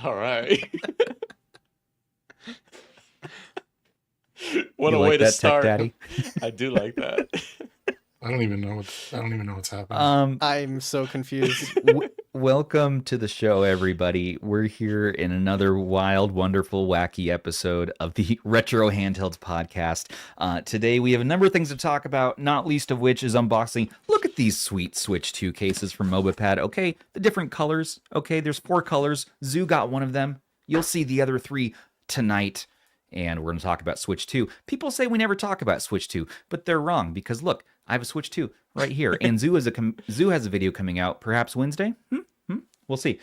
All right. What You a like way to that, start. Tech Daddy? I do like that. I don't even know what's happening. I'm so confused. Welcome to the show, everybody. We're here in another wild, wonderful, wacky episode of the Retro Handhelds Podcast. Today, we have a number of things to talk about, not least of which is unboxing. Look at these sweet Switch 2 cases from MobaPad. Okay, the different colors. Okay, there's 4 colors. Zoo got one of them. You'll see the other 3 tonight. And we're going to talk about Switch 2. People say we never talk about Switch 2, but they're wrong because look, I have a Switch 2 right here. And Zoo has a video coming out perhaps Wednesday. We'll see.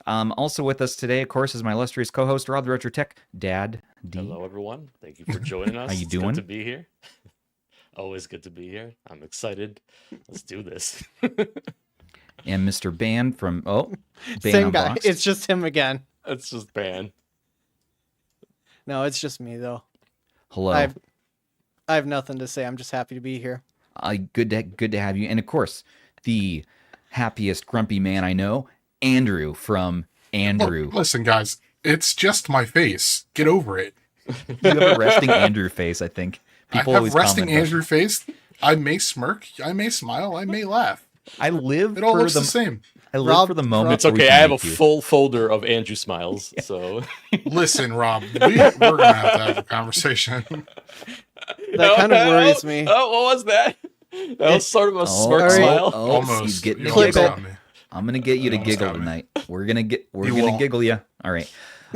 Also with us today, of course, is my illustrious co-host, Rob the Retro Tech Dad D. Hello, everyone. Thank you for joining us. How you It's doing? good to be here. Always good to be here. I'm excited. Let's do this. And Mr. Ban from Ban Same guy. Unboxed. It's just him again. It's just ban. No, it's just me though. Hello. I have nothing to say. I'm just happy to be here. Good to have you. And of course, the happiest grumpy man I know, Andrew from Andrew. Look, listen, guys, it's just my face. Get over it. You have a resting Andrew face, I think. People I have always resting comment that. Andrew face. I may smirk, I may smile, I may laugh. I live It all for looks the same. I live Rob- for the moment. It's where we okay. can I have a make you. full folder of Andrew smiles. So Listen, Rob, we're gonna have a conversation. That kind of worries me. Oh, what was that? That was sort of a smirk alright. smile. Oh, Almost. he's getting You a Clip almost giggle. it. got me. I'm gonna get you to Almost giggle got me. tonight. We're gonna You won't. giggle you. All right,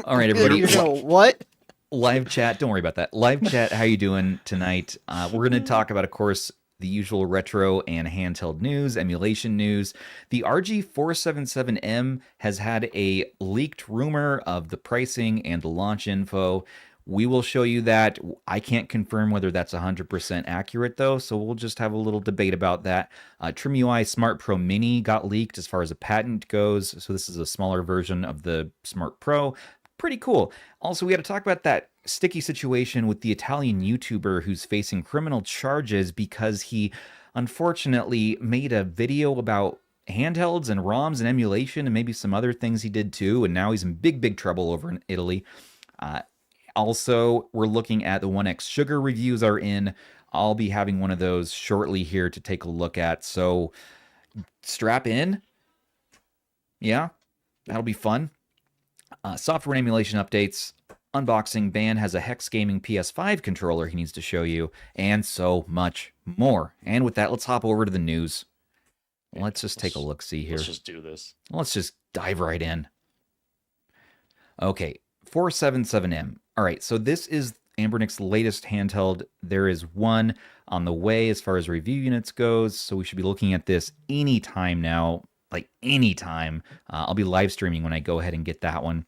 everybody. You know what? Live chat. Don't worry about that. Live chat. How you doing tonight? We're going to talk about, of course, the usual retro and handheld news, emulation news. The RG477M has had a leaked rumor of the pricing and the launch info. We will show you that. I can't confirm whether that's 100% accurate, though, so we'll just have a little debate about that. TrimUI Smart Pro Mini got leaked as far as a patent goes, so this is a smaller version of the Smart Pro. Pretty cool. Also, we got to talk about that sticky situation with the Italian YouTuber who's facing criminal charges because he unfortunately made a video about handhelds and ROMs and emulation and maybe some other things he did too, and now he's in big trouble over in Italy. Also, we're looking at the OneXSugar reviews are in. I'll be having one of those shortly here to take a look at, so strap in. Yeah, that'll be fun. Software and emulation updates, unboxing. Ban has a HexGaming PS5 controller he needs to show you, and so much more. And with that, let's hop over to the news. Let's just take a look-see here. Let's just do this. Let's just dive right in. Okay, 477M. All right, so this is Anbernic's latest handheld. There is one on the way as far as review units goes, so we should be looking at this anytime now, like anytime. I'll be live streaming when I go ahead and get that one.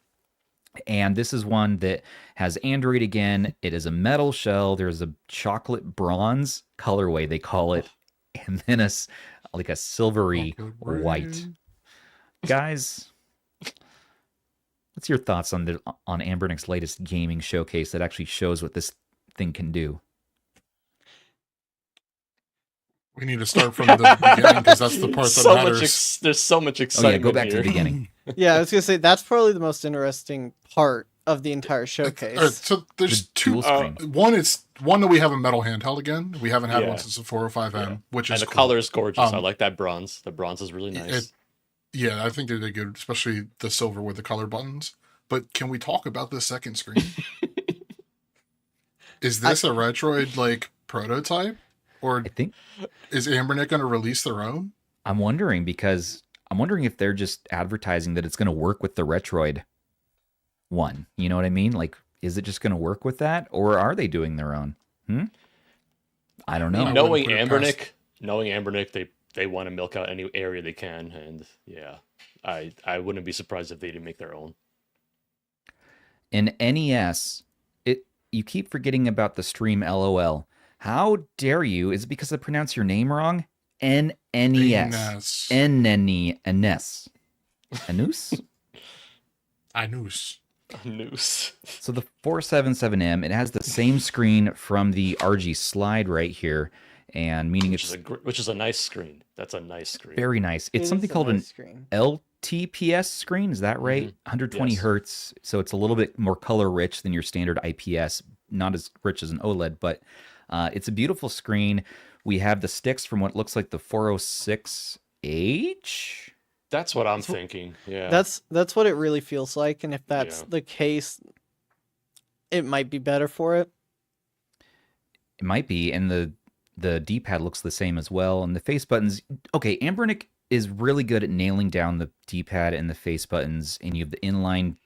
And this is one that has Android again. It is a metal shell. There's a chocolate bronze colorway, they call it, and then like a silvery white. Guys, what's your thoughts on Anbernic's latest gaming showcase that actually shows what this thing can do? We need to start from the beginning because that's the part that matters. There's so much Oh excitement. yeah, go back to here. the beginning. Yeah, I was gonna say that's probably the most interesting part of the entire showcase. All right, so there's The two. dual screen. One that we have a metal handheld again. We haven't had Yeah. one since the 405M, which And is the cool. color is gorgeous. I Um, like that bronze. The bronze is really nice. Yeah, I think they did good, especially the silver with the color buttons. But can we talk about the second screen? Is this a Retroid like prototype, or I think is Anbernic going to release their own? I'm wondering if they're just advertising that it's going to work with the Retroid one. You know what I mean? Like, is it just going to work with that, or are they doing their own? I don't know. wouldn't put it past- Knowing Anbernic, they want to milk out any area they can, and yeah, I wouldn't be surprised if they didn't make their own. In NES, you keep forgetting about the stream LOL. How dare you? Is it because I pronounce your name wrong? NNES. NNES. Anus? Anus. Noose. So the 477M, it has the same screen from the RG slide right here, and meaning Which is a nice screen. That's a nice screen. very nice. It's It something is a called nice an screen. LTPS screen. Is that right? 120 Yes. hertz. So it's a little bit more color rich than your standard IPS. Not as rich as an OLED, but it's a beautiful screen. We have the sticks from what looks like the 406H. That's what I'm thinking. Yeah. That's what it really feels like, and if that's Yeah. the case, it might be better for it. It might be, and the D-pad looks the same as well, and the face buttons. Okay, Anbernic is really good at nailing down the D-pad and the face buttons, and you have the inline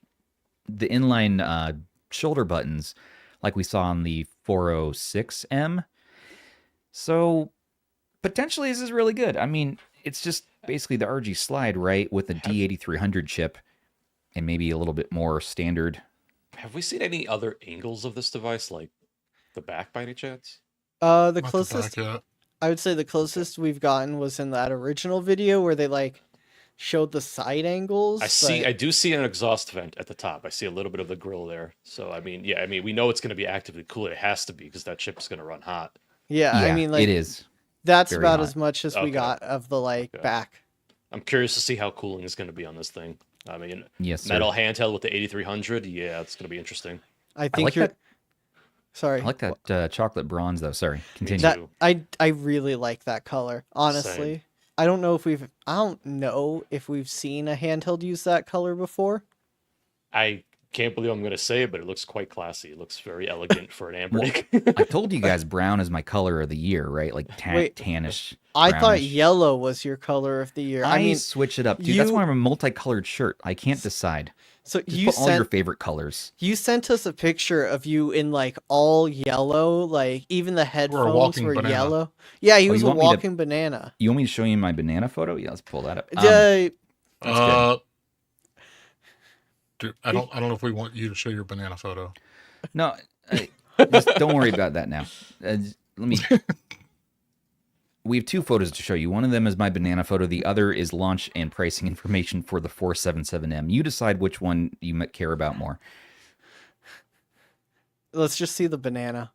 shoulder buttons, like we saw on the 406M. So potentially this is really good. I mean, it's just basically the RG slide, right, with the D8300 chip, and maybe a little bit more standard. Have we seen any other angles of this device, like the back by any chance? The Not closest the back yet. I would say the closest we've gotten was in that original video where they like showed the side angles. I do see an exhaust vent at the top. I see a little bit of the grill there. So I mean, yeah, I mean, we know it's going to be actively cooled. It has to be because that chip is going to run hot. Yeah, I mean, like it is. that's very about hot. as much as we Okay. got of the like Okay. back. I'm curious to see how cooling is going to be on this thing. I mean, Yes, sir. metal handheld with the 8300. Yeah, it's going to be interesting. I think like you're. that. Sorry. I like that chocolate bronze, though. Sorry, continue. That too. I really like that color. Honestly, Same. I don't know if we've seen a handheld use that color before. I can't believe I'm going to say it, but it looks quite classy. It looks very elegant for an Well, Anbernic. I told you guys brown is my color of the year, right? Like Wait. tannish. I thought brownish. yellow was your color of the year. I I mean, switch it up, dude. That's you- why I'm a multicolored shirt. I can't decide. so Just you put all your sent favorite colors. you sent us a picture of you in like all yellow, like even the headphones walking were banana. yellow. Yeah, he Oh, was you a want me to- walking banana. You want me to show you my banana photo? Yeah, let's pull that up. Yeah, That's Dude, I don't know if we want you to show your banana photo. No, just don't worry about that now. Let me. We have two photos to show you. One of them is my banana photo. The other is launch and pricing information for the 477M. You decide which one you might care about more. let's just see the banana.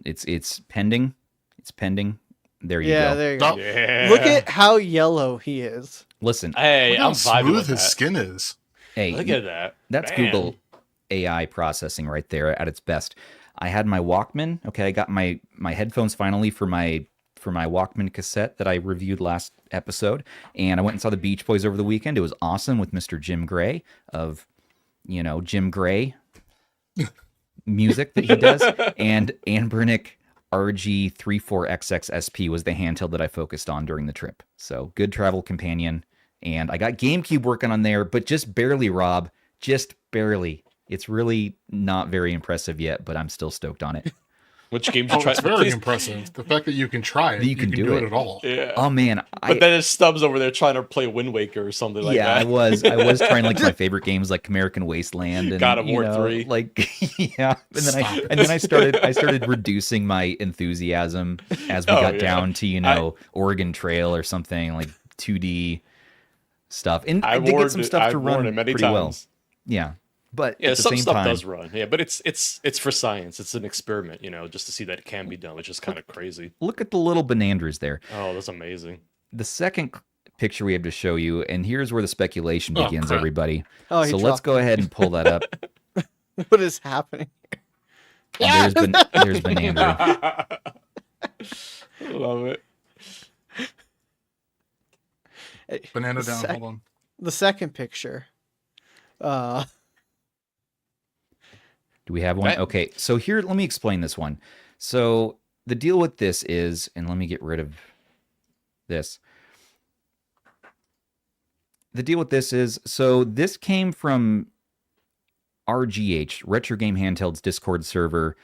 It's pending. It's pending. There you Yeah, go. there you Stop. go. Yeah. Look at how yellow he is. Listen, Hey, Look how I'm vibing smooth with his that. skin is. hey, Look at that. that's Man. Google AI processing right there at its best. I had my Walkman. Okay, I got my headphones finally for my Walkman cassette that I reviewed last episode, and I went and saw the Beach Boys over the weekend. It was awesome with Mr. Jim Gray of, Jim Gray music that he does, and Anbernic RG477M SP was the handheld that I focused on during the trip. So good travel companion, and I got GameCube working on there, but just barely, Rob, just barely. It's really not very impressive yet, but I'm still stoked on it. Which game did you Oh, try? it's very Please- impressive. The fact that you can try it, That you you can can do do it. it at all. Yeah. Oh man, But then it's Stubbs over there trying to play Wind Waker or something like yeah, that. I was trying like my favorite games like American Wasteland and God of War 3. like yeah, Stop and then I started reducing my enthusiasm as we Oh, got yeah. down to Oregon Trail or something like 2D stuff, and I I did get warned some it- stuff to I've warned run it many pretty well. times. Yeah, but Yeah, at the some same stuff time, does run. Yeah, but it's for science. It's an experiment, just to see that it can be done, which is kind of crazy. look at the little banandras there. Oh, that's amazing. The second picture we have to show you, and here's where the speculation Oh, begins, crap. everybody. Oh, he So let's dropped go ahead and pull that up. What is happening? And there's Banandra. Love it. Banana The down. sec- Hold on. The second picture. Do we have one? That- Okay, so here, let me explain this one. So the deal with this is, and let me get rid of this. The deal with this is, so this came from RGH, Retro Game Handhelds Discord server,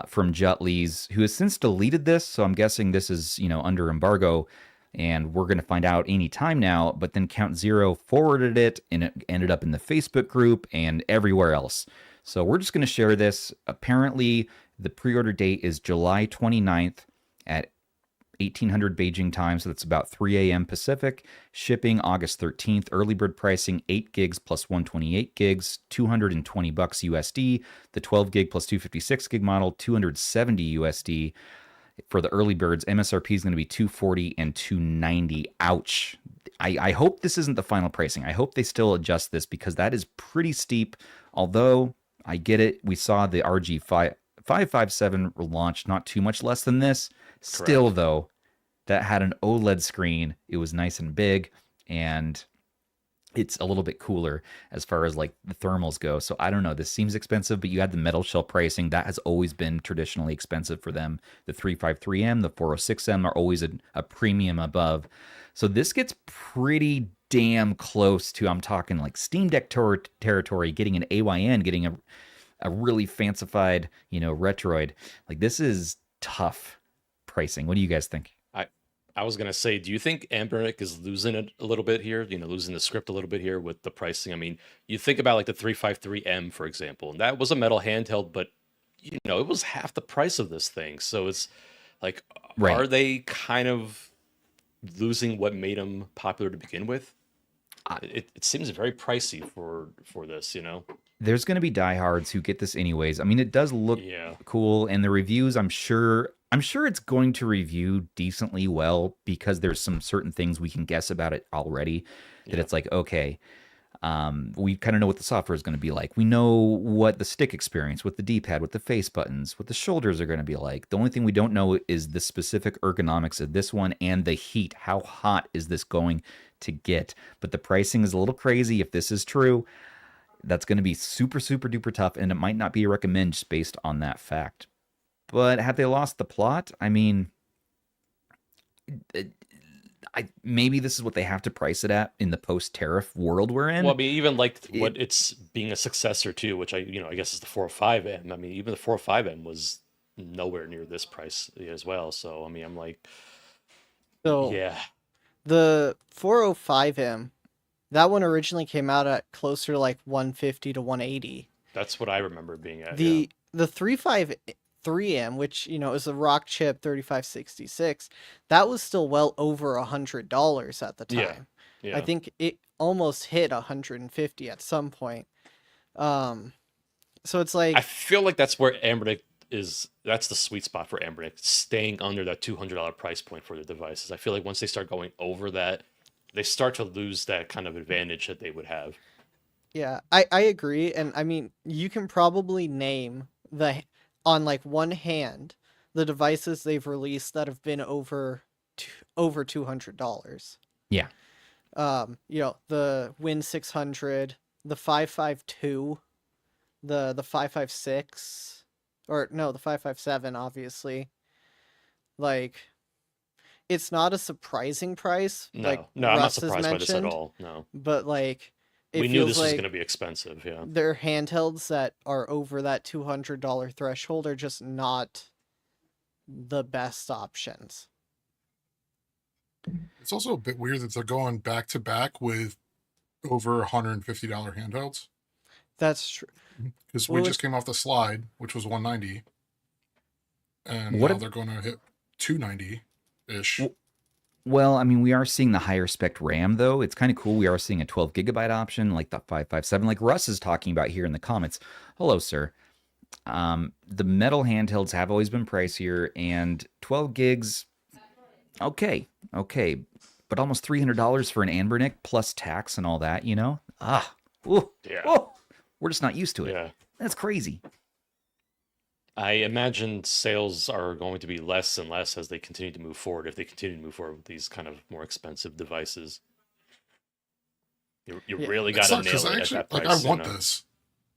from Jutleys, who has since deleted this. So I'm guessing this is, under embargo, and we're going to find out any time now. But then Count Zero forwarded it, and it ended up in the Facebook group and everywhere else. So we're just going to share this. Apparently, the pre-order date is July 29th at 1800 Beijing time, so that's about 3 a.m. Pacific. Shipping August 13th. Early bird pricing 8 gigs plus 128 gigs, $220 USD. The 12 gig plus 256 gig model, $270 USD. For the early birds, MSRP is going to be $240 and $290. Ouch. I hope this isn't the final pricing. I hope they still adjust this, because that is pretty steep. Although I get it, we saw the RG557 launch not too much less than this. Still, though, that had an OLED screen. It was nice and big, and it's a little bit cooler as far as like the thermals go. So I don't know. This seems expensive, but you had the metal shell pricing. That has always been traditionally expensive for them. The 353M, the 406M are always a premium above. So this gets pretty damn close to, I'm talking like Steam Deck territory, getting an AYN, getting a really fancified, Retroid. Like, this is tough pricing. What do you guys think? I was gonna say, do you think Anbernic is losing it a little bit here? Losing the script a little bit here with the pricing. I mean, you think about like the 353M, for example, and that was a metal handheld, but it was half the price of this thing. So it's like, Right. Are they kind of losing what made them popular to begin with? It seems very pricey for this, There's going to be diehards who get this anyways. I mean, it does look cool, and the reviews, I'm sure it's going to review decently well, because there's some certain things we can guess about it already. That it's like, okay, we kind of know what the software is going to be like. We know what the stick experience with the D-pad, with the face buttons, what the shoulders are going to be like. The only thing we don't know is the specific ergonomics of this one and the heat. How hot is this going to get? But the pricing is a little crazy. If this is true, that's going to be super, super duper tough, and it might not be a recommend just based on that fact. But have they lost the plot? I mean, maybe this is what they have to price it at in the post-tariff world we're in. Well, I mean, even like what it's being a successor to, which I guess is the 405M. I mean, even the 405M was nowhere near this price as well. So, I mean, I'm like, yeah. The 405M, that one originally came out at closer to like 150 to 180. That's what I remember being at. The 353M, which is a Rock Chip 3566, that was still well over $100 at the time. Yeah. I think it almost hit 150 at some point. So it's like, I feel like that's where Anbernic that's the sweet spot for Anbernic, staying under that $200 price point for the devices. I feel like once they start going over that, they start to lose that kind of advantage that they would have. Yeah, I agree. And I mean, you can probably name on like one hand the devices they've released that have been over $200. Yeah. The Win 600, the 552, the 556, or no, the 557, obviously. Like, it's not a surprising price. No, like I'm not Russ has surprised by this at mentioned, all. No. But like, We knew this was like going to be expensive, yeah. their handhelds that are over that $200 threshold are just not the best options. It's also a bit weird that they're going back to back with over $150 handhelds. That's true. Because we just came off the Slide, which was $190, and now they're going to hit $290-ish. Well, I mean, we are seeing the higher spec RAM, though. It's kind of cool. We are seeing a 12 gigabyte option, like the 557, like Russ is talking about here in the comments. Hello, sir. The metal handhelds have always been pricier, and 12 gigs, okay, but almost $300 for an Anbernic plus tax and all that, Yeah. We're just not used to it. Yeah. That's crazy. I imagine sales are going to be less and less as they continue to move forward, if they continue to move forward with these kind of more expensive devices. You really got to nail it at that price. Like, I want this.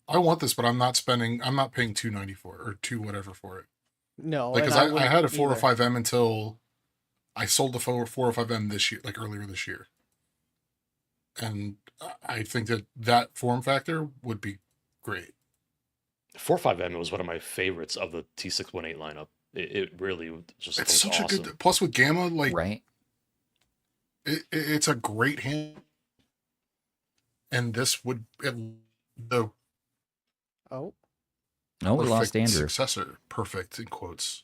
I want this, but I'm not paying $290 for it, or $2 whatever for it. No. Like, because I had a 405M until I sold the 405M this year, like earlier this year. And I think that form factor would be great. 45M was one of my favorites of the T618 lineup. It really just It's was such awesome. a good, plus with Gamma, like, Right. it's a great hand. And this would, the Oh, Oh, we lost perfect Andrew. successor, perfect in quotes.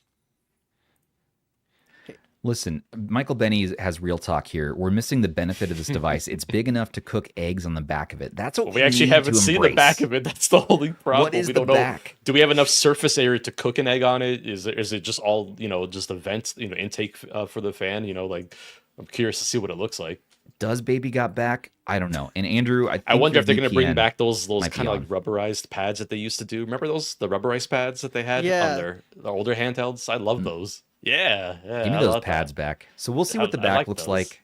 Listen, Michael Benny has real talk here. We're missing the benefit of this device. It's big enough to cook eggs on the back of it. That's what We actually need haven't to seen embrace. the back of it. That's the only problem. What is we the don't know. back? Do we have enough surface area to cook an egg on it? Is it just all, just a vent, intake for the fan? Like, I'm curious to see what it looks like. Does Baby got back? I don't know. And Andrew, I wonder if they're going to bring VPN back those might kind be of like rubberized pads that they used to do. Remember the rubberized pads that they had Yeah. on the older handhelds? I love those. Yeah, Give me I those love pads that. back. So we'll see I- what the I back like looks those. like.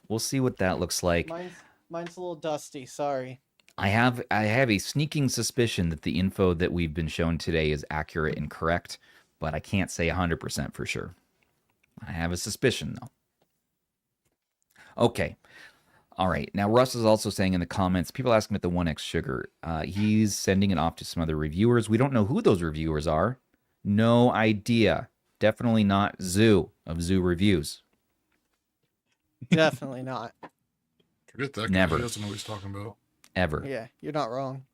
We'll see what that looks like. mine's a little dusty. Sorry. I have a sneaking suspicion that the info that we've been shown today is accurate and correct, but I can't say 100% for sure. I have a suspicion though. Okay. All right. Now Russ is also saying in the comments, people asking about the OneXSugar. He's sending it off to some other reviewers. We don't know who those reviewers are. No idea. Definitely not Zoo of Zoo Reviews. Definitely not. Forget that guy. Never. He doesn't know what he's talking about. Ever. Yeah, you're not wrong.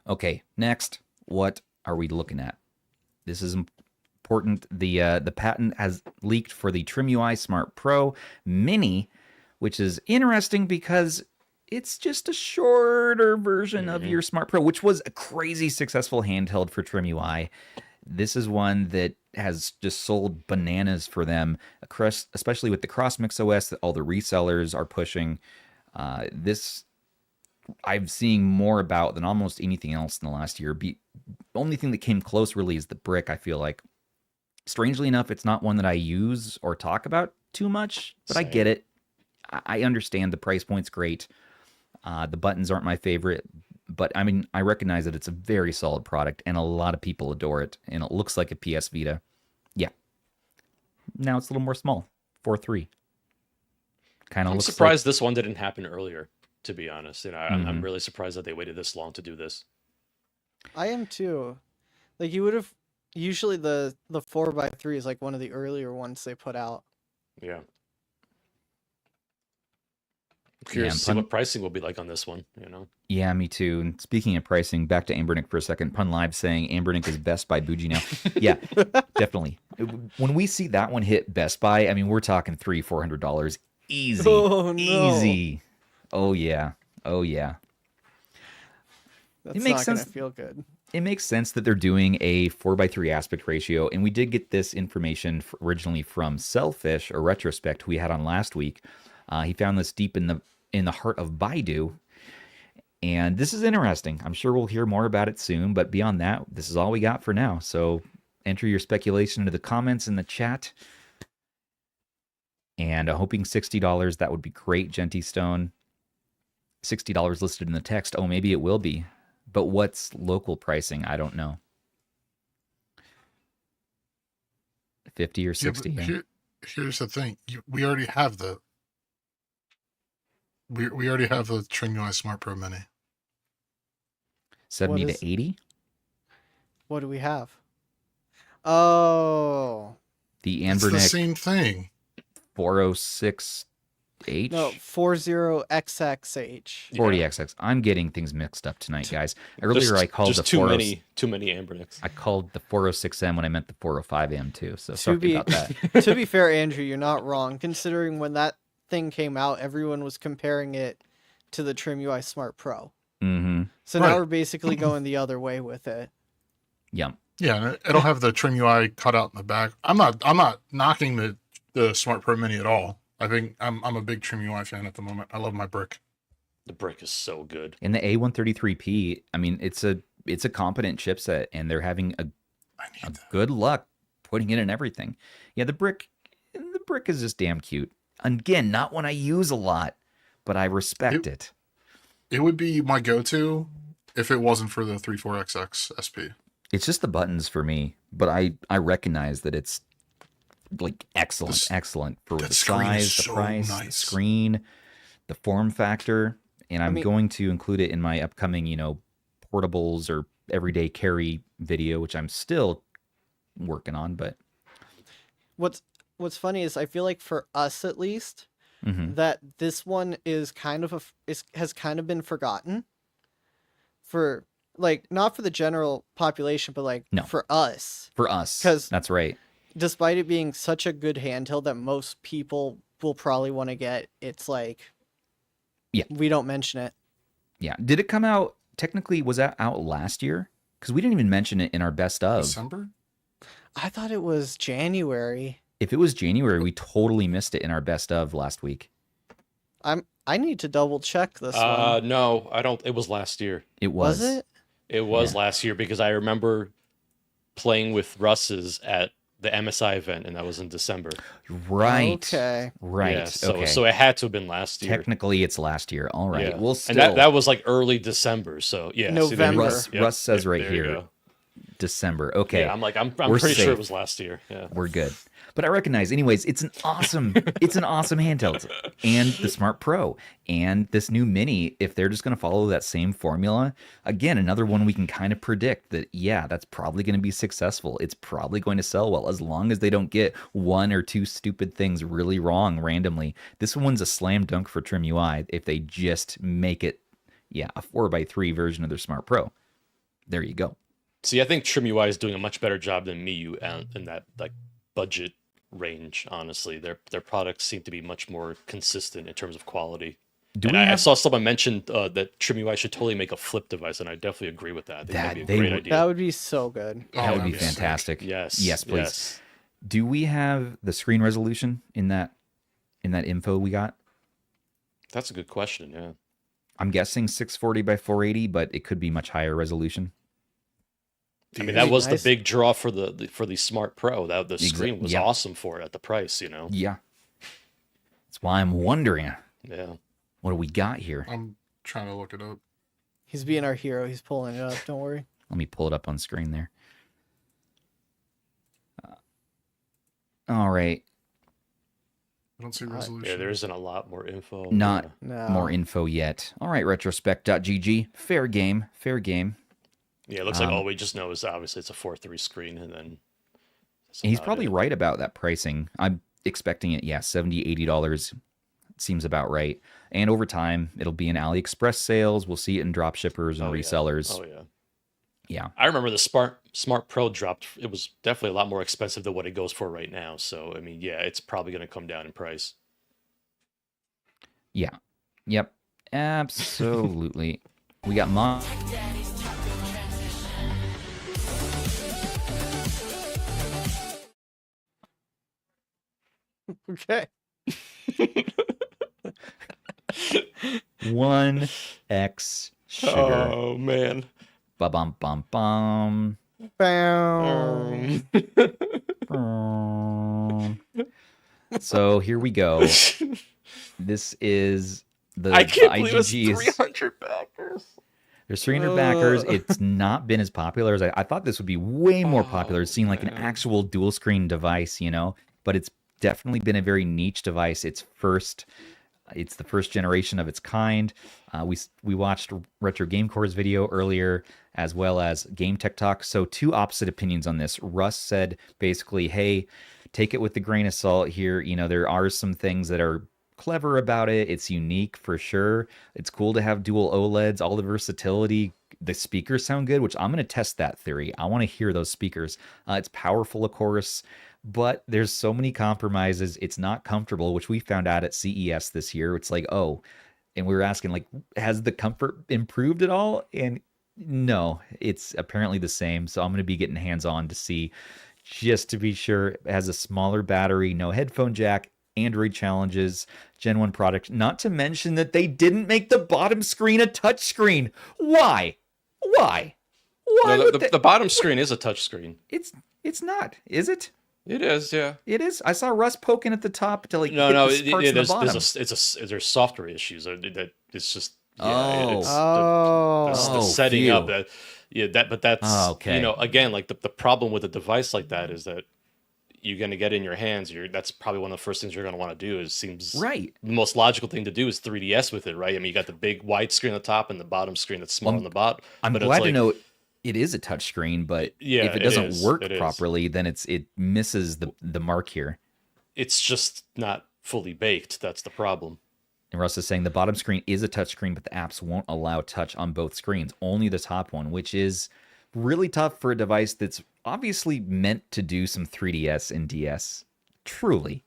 Okay, next, what are we looking at? This is important. The patent has leaked for the TrimUI Smart Pro Mini, which is interesting because it's just a shorter version of your Smart Pro, which was a crazy successful handheld for TrimUI. This is one that has just sold bananas for them, especially with the CrossMix OS that all the resellers are pushing. This I'm seeing more about than almost anything else in the last year. The only thing that came close really is the brick, I feel like. Strangely enough, it's not one that I use or talk about too much, but I get it. I understand the price point's great. The buttons aren't my favorite, but I mean, I recognize that it's a very solid product and a lot of people adore it, and it looks like a PS Vita. Yeah. Now it's a little more small, 4.3. Kind of I'm looks surprised this one didn't happen earlier, to be honest. I'm really surprised that they waited this long to do this. I am too. Like you would have usually the 4x3 is like one of the earlier ones they put out. Yeah. I'm curious Yeah, to see what pricing will be like on this one, Yeah, me too. And speaking of pricing, back to Anbernic for a second. Pun Live saying Anbernic is Best Buy bougie now. Yeah, definitely. When we see that one hit Best Buy, I mean, we're talking $300-$400. Easy. Oh, no. Easy. Oh, yeah. Oh, yeah. That's It makes not gonna sense. feel good. It makes sense that they're doing a 4x3 aspect ratio, and we did get this information originally from Selfish, or Retrospect, who we had on last week. He found this deep in the heart of Baidu, and this is interesting. I'm sure we'll hear more about it soon, but beyond that, this is all we got for now. So enter your speculation into the comments in the chat. And hoping $60, that would be great, Genty Stone. $60 listed in the text. Oh, maybe it will be. But what's local pricing? I don't know. 50 or 60. Yeah, Yeah. here's the thing. We already have the TrimUI Smart Pro Mini. 70 What is- to 80? What do we have? Oh The It's the Anbernic same thing. 406H? no, 40XXH. 40XX. I'm getting things mixed up tonight, guys. Earlier I called the too 40 many Anbernics. I called the 406M when I meant the 405M too. So sorry about that. To be fair, Andrew, you're not wrong. Considering when that thing came out, everyone was comparing it to the TrimUI Smart Pro. Mm-hmm. So Right. now we're basically going the other way with it. Yeah. Yeah, and it'll have the TrimUI cut out in the back. I'm not knocking the Smart Pro Mini at all. I think I'm a big TrimUI fan at the moment. I love my brick. The brick is so good. And the A133P, I mean, it's a competent chipset, and they're having I need a that. good luck putting it in everything. Yeah, the brick is just damn cute. Again, not one I use a lot, but I respect it. It would be my go-to if it wasn't for the 34XX SP. It's just the buttons for me, but I recognize that it's like excellent, This- excellent for that the screen is size, the so price, the nice. screen, the form factor, and I'm mean- going to include it in my upcoming, portables or everyday carry video, which I'm still working on. But What's funny is I feel like for us at least mhm. that this one is kind of has kind of been forgotten for like not for the general population, but like No. for us. For us, 'Cause- that's right. Despite it being such a good handheld that most people will probably want to get, it's like Yeah. we don't mention it. Yeah. Did it come out? Technically, was that out last year? Because we didn't even mention it in our best of. December? I thought it was January. If it was January, we totally missed it in our best of last week. I need to double check this one. No, I don't. It was last year. It was. Was it? It was Yeah. last year because I remember playing with Russ's at the MSI event, and that was in December. Right. Okay. Right. Yeah, so okay. so it had to have been last year. Technically, it's last year. All right. Yeah. We'll still. And that was like early December. So yeah, see, there you go. November. Russ says right there you here. go. December. Okay. Yeah, I'm We're pretty sure safe. it was last year. Yeah. We're good. But I recognize, anyways, it's an awesome handheld. And the Smart Pro and this new Mini, if they're just going to follow that same formula, again, another one we can kind of predict that, yeah, that's probably going to be successful. It's probably going to sell well as long as they don't get one or two stupid things really wrong randomly. This one's a slam dunk for TrimUI if they just make it, a 4x3 version of their Smart Pro. There you go. See, I think TrimUI is doing a much better job than Miu in that like budget range. Honestly, their products seem to be much more consistent in terms of quality. I saw someone mention that TrimUI should totally make a flip device, and I definitely agree with that. I think that'd be a great idea. That would be so good. Oh, That would be that'd sick. fantastic. Yes. Yes, please. Yes. Do we have the screen resolution in that info we got? That's a good question. Yeah. I'm guessing 640 by 480, but it could be much higher resolution. I mean, that was Nice. the big draw for the Smart Pro. That the screen was yeah. awesome for it at the price. Yeah. That's why I'm wondering, Yeah. what do we got here? I'm trying to look it up. He's being our hero. He's pulling it up. Don't worry. Let me pull it up on screen there. All right. I don't see Yeah, resolution. Yeah. There isn't a lot more info. Not No. more info yet. All right, retrospect.gg. Fair game. Fair game. Yeah. It looks like all we just know is obviously it's a 4:3 screen, and then that's He's about probably it. right about that pricing. I'm expecting it, $70, $80 seems about right. And over time, it'll be in AliExpress sales. We'll see it in drop shippers and Oh, yeah. resellers. Oh yeah. Yeah. I remember the Smart Pro dropped. It was definitely a lot more expensive than what it goes for right now. So I mean, yeah, it's probably going to come down in price. Yeah. Yep. Absolutely. We got Okay. One X sugar. Oh man. Ba bum bum bum. Bam. So here we go. This is the I can't believe it's IGG is 300 backers. there's 300 backers. It's not been as popular as I thought this would be way more popular. It's seen like an man. actual dual screen device, but it's definitely been a very niche device. It's the first generation of its kind. We watched Retro Game Core's video earlier, as well as Game Tech Talk. So two opposite opinions on this. Russ said basically, hey, take it with a grain of salt here. There are some things that are clever about it. It's unique for sure. It's cool to have dual OLEDs, all the versatility. The speakers sound good, which I'm going to test that theory. I want to hear those speakers. It's powerful, of course, but there's so many compromises. It's not comfortable, which we found out at CES this year. It's like, oh, and we were asking, like, has the comfort improved at all? And no, it's apparently the same. So I'm going to be getting hands-on to see, just to be sure. It has a smaller battery, no headphone jack, Android challenges, Gen 1 product. Not to mention that they didn't make the bottom screen a touch screen. Why? Why No, would the bottom screen is a touch screen. It's not, is it? It is, yeah. It is. I saw Russ poking at the top to like No, hit no. the parts in the bottom. There's software issues. That it's just. Yeah, Oh. it's Oh. the setting phew. up but that's Oh, okay. again, like the problem with a device like that is that you're going to get in your hands, that's probably one of the first things you're going to want to do. It seems Right. the most logical thing to do is 3DS with it, right? I mean, you got the big wide screen on the top and the bottom screen that's small on the bottom. I'm but glad it's to know it is a touchscreen, but Yeah, if it it doesn't is. work It is. properly, then it misses the mark here. it's just not fully baked. That's the problem. And Russ is saying the bottom screen is a touchscreen, but the apps won't allow touch on both screens, only the top one, which is really tough for a device that's obviously meant to do some 3DS and DS. Truly.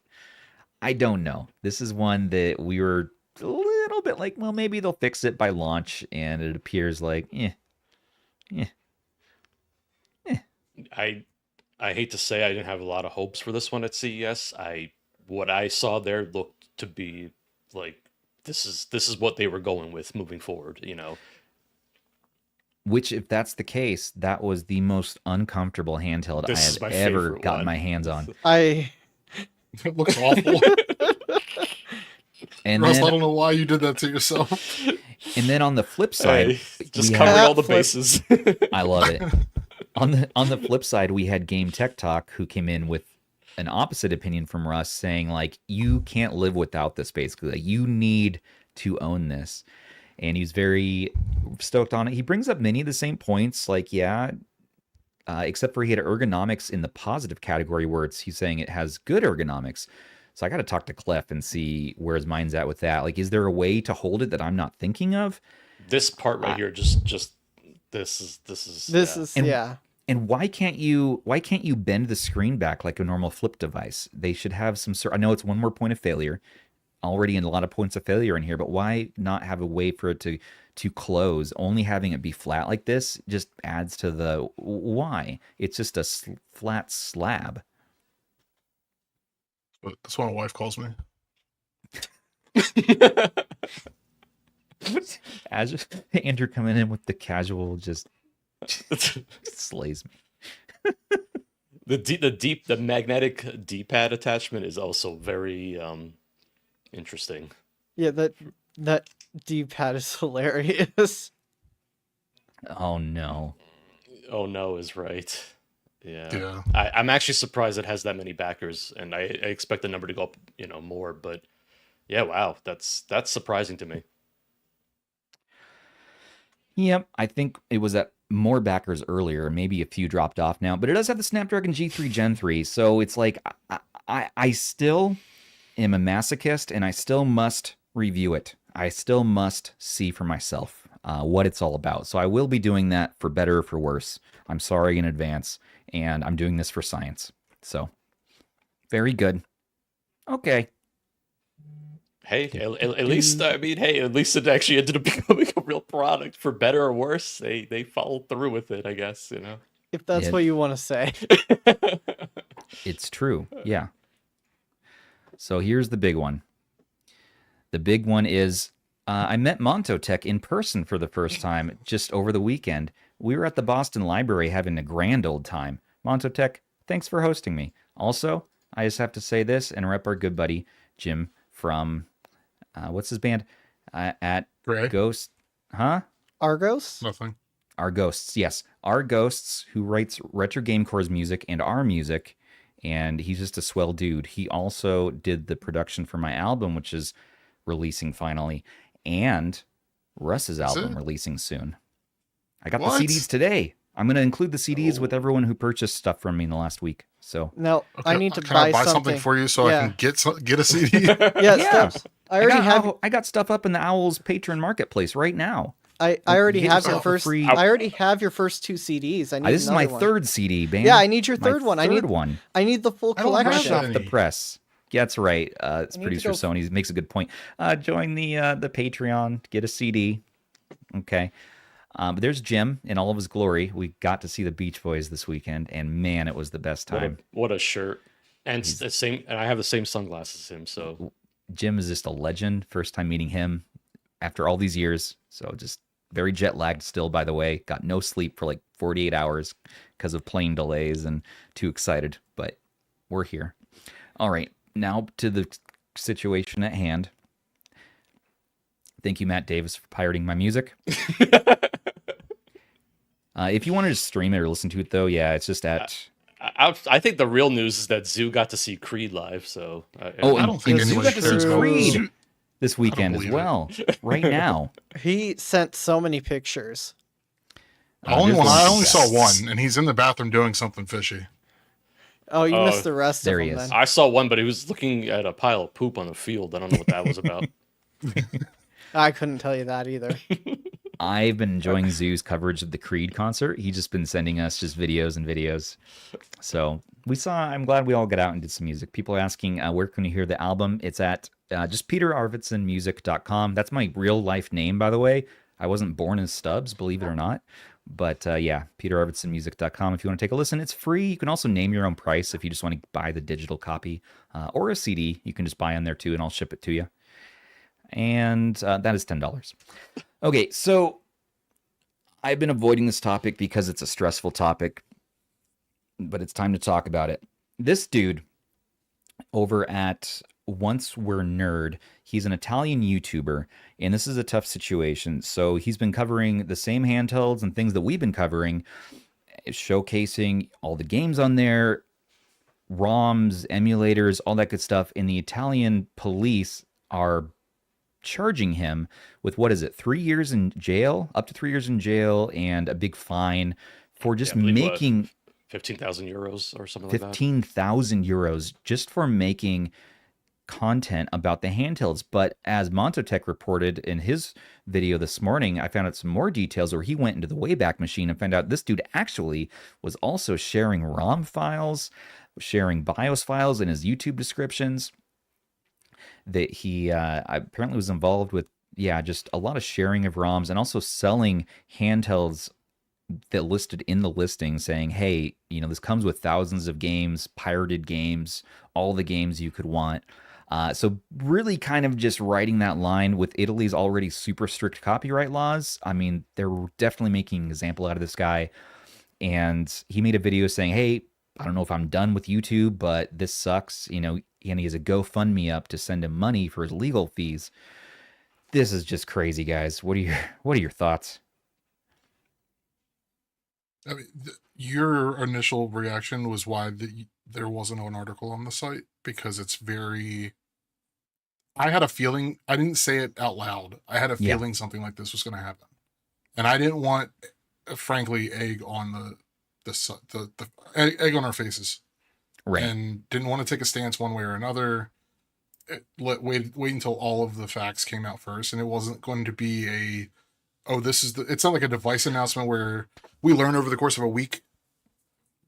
I don't know. This is one that we were a little bit like, well, maybe they'll fix it by launch, and it appears like, I hate to say I didn't have a lot of hopes for this one at CES. What I saw there looked to be like this is what they were going with moving forward, you know. Which, if that's the case, that was the most uncomfortable handheld This is I my had ever favorite gotten one. my hands on. It looks awful. And Russ, I then, don't know why you did that to yourself. and then on the flip side, Hey, just we covering had- all the Flip. bases. I love it. On the flip side, we had Game Tech Talk, who came in with an opposite opinion from Russ, saying like, you can't live without this. Basically, like, you need to own this, and he's very stoked on it. He brings up many of the same points, like except for he had ergonomics in the positive category, where he's saying it has good ergonomics. So I got to talk to Clef and see where his mind's at with that. Like, is there a way to hold it that I'm not thinking of? This part right here, just this is And- yeah. And why can't you bend the screen back like a normal flip device? They should have some sort. I know it's one more point of failure, already in a lot of points of failure in here, but why not have a way for it to close? Only having it be flat like this just adds to the why. It's just a flat slab. But that's what my wife calls me. As Andrew coming in with the casual just slays me. The magnetic D-pad attachment is also very interesting. Yeah, that D-pad is hilarious. Oh no. Oh no is right. Yeah. Yeah. I'm actually surprised it has that many backers, and I expect the number to go up, more. But yeah, wow, that's surprising to me. Yep, I think it was at more backers earlier. Maybe a few dropped off now, but it does have the Snapdragon G3 Gen 3. So it's like I still am a masochist, and I still must review it. I still must see for myself what it's all about. So I will be doing that for better or for worse. I'm sorry in advance, and I'm doing this for science. So very good. Okay. Hey, at least at least it actually ended up becoming a real product. For better or worse, they followed through with it, I guess. If that's Yeah. what you want to say. It's true. Yeah. So here's the big one. The big one is I met Montotech in person for the first time just over the weekend. We were at the Boston Library having a grand old time. Montotech, thanks for hosting me. Also, I just have to say this and rep our good buddy Jim from what's his band at Gray? Ghost, huh? Argos? Nothing. Our Ghosts, yes. Our Ghosts, who writes Retro Game Core's music and our music, and he's just a swell dude. He also did the production for my album, which is releasing finally, and Russ's Is album it? releasing soon. I got What? the CDs today. I'm going to include the CDs with everyone who purchased stuff from me in the last week. So, No, I Okay, need to can I buy something. something for you so Yeah. I can get a CD? Yeah, Yeah. Stubbs. I got stuff up in the Owl's Patron marketplace right now. I already Get have yourself your a first. free- I already have your first two CDs. I need This is my another one. third CD, man. Yeah, I need your My third one. I third need one. I need the full I don't have collection. that. Off the press. Yeah, that's right. It's I need to producer go- Sony makes a good point. Join the Patreon, get a CD. Okay. But there's Jim in all of his glory. We got to see the Beach Boys this weekend, and man, it was the best time. What a shirt, and the same. And I have the same sunglasses as him. So Jim is just a legend. First time meeting him after all these years. So just very jet lagged still, by the way. Got no sleep for like 48 hours because of plane delays and too excited. But we're here. All right. Now to the situation at hand. Thank you, Matt Davis, for pirating my music. If you wanted to stream it or listen to it, though, yeah, it's just at I think the real news is that Zoo got to see Creed live. So Oh, I don't think and Zoo anybody got to see cares about Creed Zoo. this weekend as believe it. well, right now. He sent so many pictures. I There's the I one only he saw got. one, and he's in the bathroom doing something fishy. Oh, you Oh, missed the rest there of he them is. then. I saw one, but he was looking at a pile of poop on the field. I don't know what that was about. I couldn't tell you that either. I've been enjoying Zoo's coverage of the Creed concert. He's just been sending us just videos and videos. So I'm glad we all got out and did some music. People are asking, where can you hear the album? It's at just peterarvidssonmusic.com. That's my real life name, by the way. I wasn't born as Stubbs, believe it or not. But yeah, peterarvidssonmusic.com. If you want to take a listen, it's free. You can also name your own price if you just want to buy the digital copy or a CD. You can just buy on there too, and I'll ship it to you. And that is $10. Okay, so I've been avoiding this topic because it's a stressful topic, but it's time to talk about it. This dude over at Once We're Nerd, he's an Italian YouTuber, and this is a tough situation. So he's been covering the same handhelds and things that we've been covering, showcasing all the games on there, ROMs, emulators, all that good stuff. And the Italian police are charging him with, what is it, 3 years in jail, up to 3 years in jail, and a big fine for just Yeah, I believe, what, making 15,000 euros or something like that. 15,000 euros just for making content about the handhelds. But as Montotech reported in his video this morning, I found out some more details where he went into the Wayback Machine and found out this dude actually was also sharing ROM files, sharing BIOS files in his YouTube descriptions. That he apparently was involved with, just a lot of sharing of ROMs and also selling handhelds that listed in the listing saying, hey, this comes with thousands of games, pirated games, all the games you could want. So really kind of just writing that line with Italy's already super strict copyright laws. I mean, they're definitely making an example out of this guy. And he made a video saying, hey, I don't know if I'm done with YouTube, but this sucks, and he has a GoFundMe up to send him money for his legal fees. This is just crazy, guys. What are your thoughts? I mean, your initial reaction was why there wasn't an article on the site, because it's very. I had a feeling. I didn't say it out loud. I had a feeling something like this was going to happen, and I didn't want, frankly, egg on the egg on our faces, Right? And didn't want to take a stance one way or another. Wait until all of the facts came out first, and it wasn't going to be it's not like a device announcement where we learn over the course of a week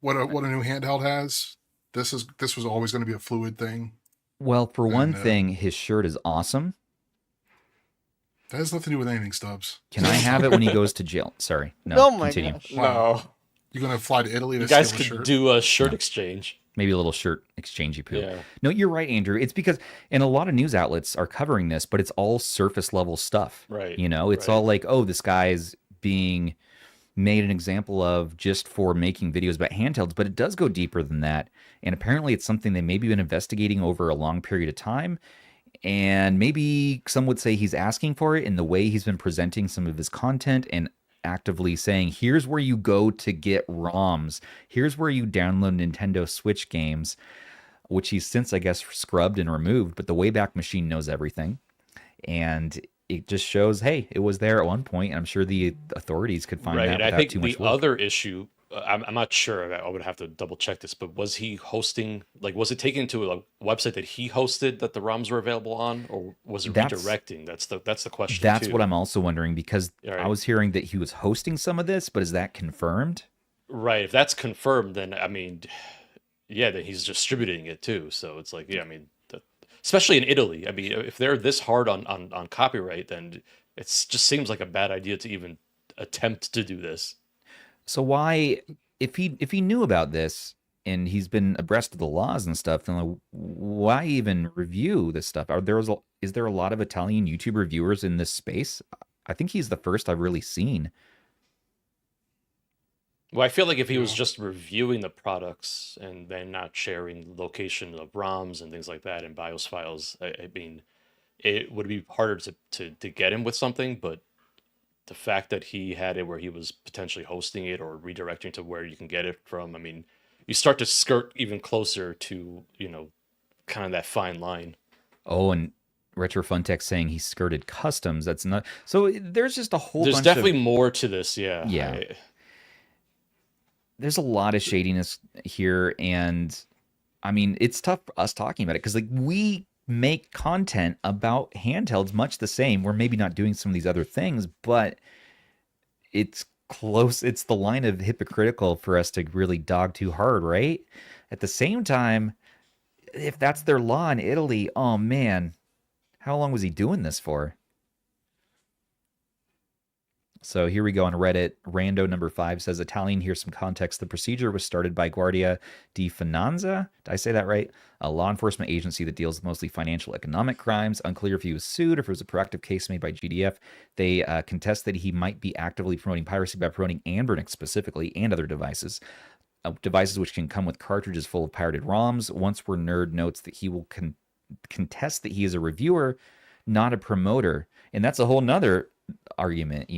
what a new handheld has. This was always going to be a fluid thing. Well, for one thing, his shirt is awesome. That has nothing to do with anything, Stubbs. Can I have it when he goes to jail? Sorry, no. Oh my Continue. gosh. No, You're going to fly to Italy to you guys steal a could shirt? do a shirt exchange. Maybe a little shirt exchangey poo. Yeah. No, you're right, Andrew. It's because, and a lot of news outlets are covering this, but it's all surface level stuff. Right. It's all like, oh, this guy's being made an example of just for making videos about handhelds, but it does go deeper than that. And apparently it's something they maybe been investigating over a long period of time. And maybe some would say he's asking for it in the way he's been presenting some of his content and actively saying, here's where you go to get ROMs. Here's where you download Nintendo Switch games, which he's since, I guess, scrubbed and removed. But the Wayback Machine knows everything. And it just shows, hey, it was there at one point. And I'm sure the authorities could find that without too much work. The other issue, I'm not sure, I would have to double check this, but was he hosting, was it taken to a website that he hosted that the ROMs were available on, or was it redirecting? That's the question. That's too. What I'm also wondering, because Right. I was hearing that he was hosting some of this, but is that confirmed? Right. If that's confirmed, then I mean, yeah, then he's distributing it too. So it's like, yeah, I mean, especially in Italy. I mean, if they're this hard on copyright, then it just seems like a bad idea to even attempt to do this. So why, if he knew about this and he's been abreast of the laws and stuff, then why even review this stuff? Is there a lot of Italian YouTube reviewers in this space? I think he's the first I've really seen. Well, I feel like if he was just reviewing the products and then not sharing location of ROMs and things like that and BIOS files, I mean, it would be harder to get him with something, but the fact that he had it where he was potentially hosting it or redirecting to where you can get it from, I mean, you start to skirt even closer to, kind of that fine line. Oh, and Retro Funtech saying he skirted customs. That's not. So there's just a whole There's bunch definitely of, more to this. Yeah. Yeah. There's a lot of shadiness here, and I mean, it's tough for us talking about it because like we make content about handhelds much the same. We're maybe not doing some of these other things, but it's close. It's the line of hypocritical for us to really dog too hard, right? At the same time, if that's their law in Italy, oh man, how long was he doing this for? So here we go on Reddit. Rando number 5 says, Italian, here's some context. The procedure was started by Guardia di Finanza. Did I say that right? A law enforcement agency that deals with mostly financial economic crimes. Unclear if he was sued or if it was a proactive case made by GDF. They contest that he might be actively promoting piracy by promoting Anbernic specifically and other devices. Devices which can come with cartridges full of pirated ROMs. Once We're Nerd notes that he will contest that he is a reviewer, not a promoter. And that's a whole nother argument,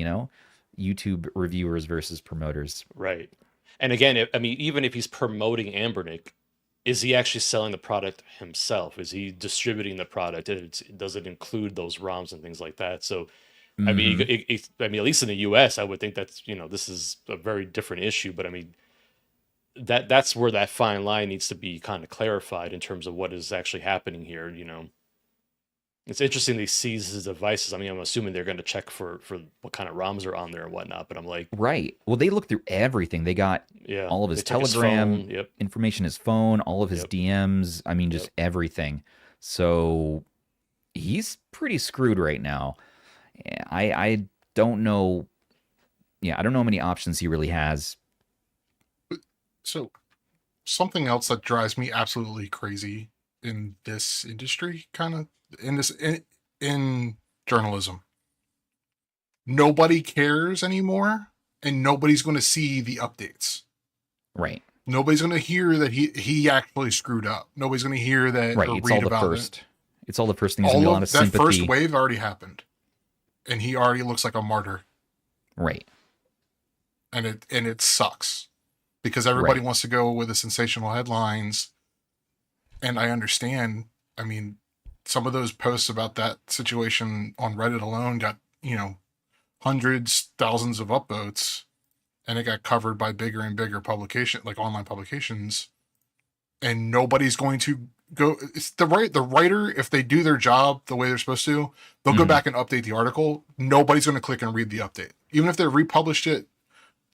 YouTube reviewers versus promoters. Right. And again, even if he's promoting Anbernic, is he actually selling the product himself? Is he distributing the product? Does it include those ROMs and things like that? So, I mean, at least in the US, I would think that's, this is a very different issue. But I mean, that's where that fine line needs to be kind of clarified in terms of what is actually happening here, It's interesting they seize his devices. I mean, I'm assuming they're going to check for what kind of ROMs are on there and whatnot, but I'm like... Right. Well, they look through everything. They got all of his Telegram, information, his phone, all of his DMs. I mean, just everything. So he's pretty screwed right now. I don't know... Yeah, I don't know how many options he really has. So something else that drives me absolutely crazy in this industry, kind of, in journalism, nobody cares anymore, and nobody's going to see the updates. Right. Nobody's going to hear that he actually screwed up. Nobody's going to hear that or it's read all about it. It's all the first thing. All a lot of of that sympathy. first wave already happened, and he already looks like a martyr. Right. And it sucks because everybody wants to go with the sensational headlines, and I understand. I mean, some of those posts about that situation on Reddit alone got, hundreds, thousands of upvotes, and it got covered by bigger and bigger publication, like online publications, and nobody's going to go. It's the writer, if they do their job the way they're supposed to, they'll go back and update the article. Nobody's going to click and read the update. Even if they republished it,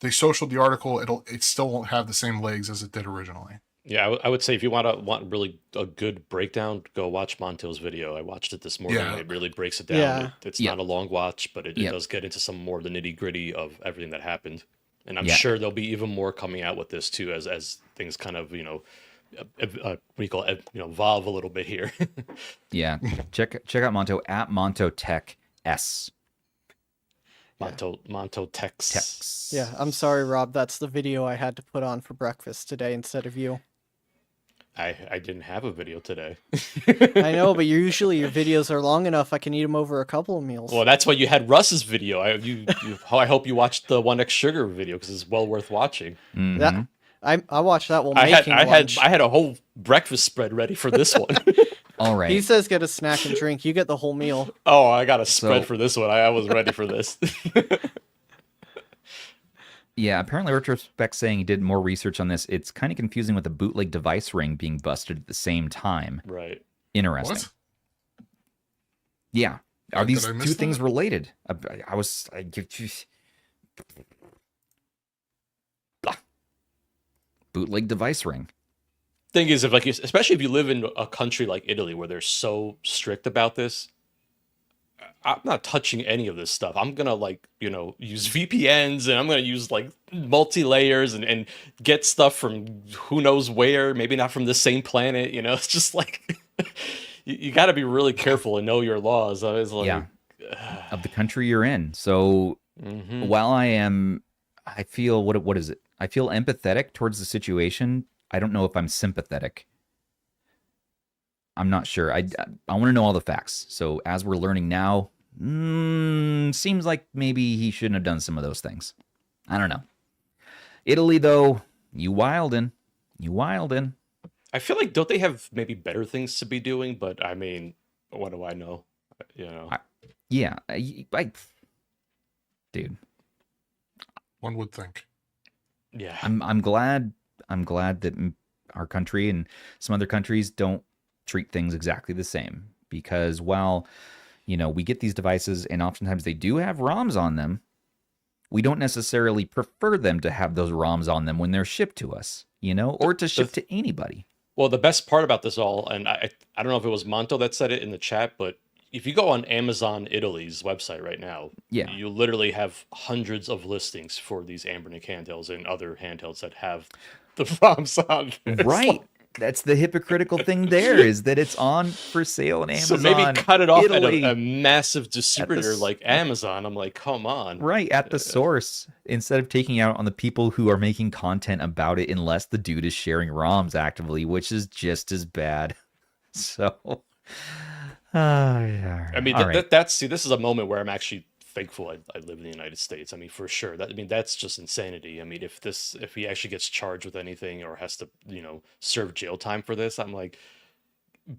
they socialed the article, it still won't have the same legs as it did originally. Yeah, I would say if you want really a good breakdown, go watch Monto's video. I watched it this morning. Yeah. It really breaks it down. Yeah. It's not a long watch, but it does get into some more of the nitty gritty of everything that happened. And I'm sure there'll be even more coming out with this too, as things kind of evolve a little bit here. Yeah, check out Monto at Monto Tech S. Monto Tex. Yeah, I'm sorry, Rob. That's the video I had to put on for breakfast today instead of you. I didn't have a video today. I know, but usually your videos are long enough I can eat them over a couple of meals. Well, that's why you had Russ's video. I hope you watched the OneXSugar video because it's well worth watching. That I watched that while making lunch. I had a whole breakfast spread ready for this one. All right. He says get a snack and drink. You get the whole meal. Oh, I got a spread for this one. I was ready for this. Yeah, apparently Retrospect saying he did more research on this. It's kind of confusing with the bootleg device ring being busted at the same time. Right. Interesting. What? Yeah. Are these Did I two miss things that? related? Bootleg device ring. Thing is, especially if you live in a country like Italy where they're so strict about this, I'm not touching any of this stuff. I'm gonna use VPNs, and I'm gonna use multi-layers and get stuff from who knows where, maybe not from the same planet. It's just you got to be really careful and know your laws. Of the country you're in. So while I feel what is it? I feel empathetic towards the situation. I don't know if I'm sympathetic. I'm not sure. I want to know all the facts. So as we're learning now, seems like maybe he shouldn't have done some of those things. I don't know. Italy, though, you wildin'. You wildin'. I feel like don't they have maybe better things to be doing? But I mean, what do I know? You know. Yeah, dude. One would think. Yeah. I'm glad that our country and some other countries don't treat things exactly the same, because while, you know, we get these devices and oftentimes they do have ROMs on them, we don't necessarily prefer them to have those ROMs on them when they're shipped to us, you know, or to ship to anybody. Well, the best part about this all, and I don't know if it was Monto that said it in the chat, but if you go on Amazon Italy's website right now, Yeah. you literally have hundreds of listings for these Anbernic handhelds and other handhelds that have the ROMs on there. It's Right. like- That's the hypocritical thing there, is that it's on for sale on Amazon. so maybe cut it off Italy. at a massive distributor s- like Amazon. I'm like, come on. Right, at the source, instead of taking out on the people who are making content about it, unless the dude is sharing ROMs actively, which is just as bad. So, yeah. I mean, All right. that's see, this is a moment where I'm actually thankful I live in the United States. I mean, for sure. That's just insanity. I mean, if he actually gets charged with anything or has to, you know, serve jail time for this, I'm like,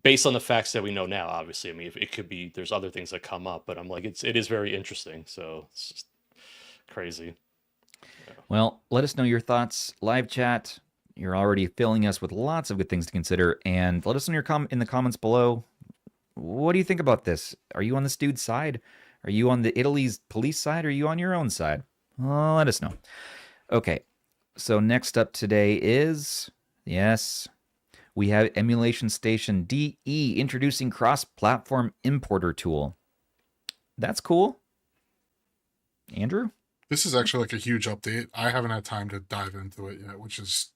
based on the facts that we know now, obviously, I mean, if it could be, there's other things that come up, but I'm like, it is very interesting. So it's just crazy. Well, let us know your thoughts. Live chat. You're already filling us with lots of good things to consider, and let us know in the comments below. What do you think about this? Are you on this dude's side? Are you on the Italy's police side? Or are you on your own side? Well, let us know. Okay, so next up today is, yes, we have Emulation Station DE introducing cross-platform importer tool. That's cool. Andrew? This is actually like a huge update. I haven't had time to dive into it yet, which is,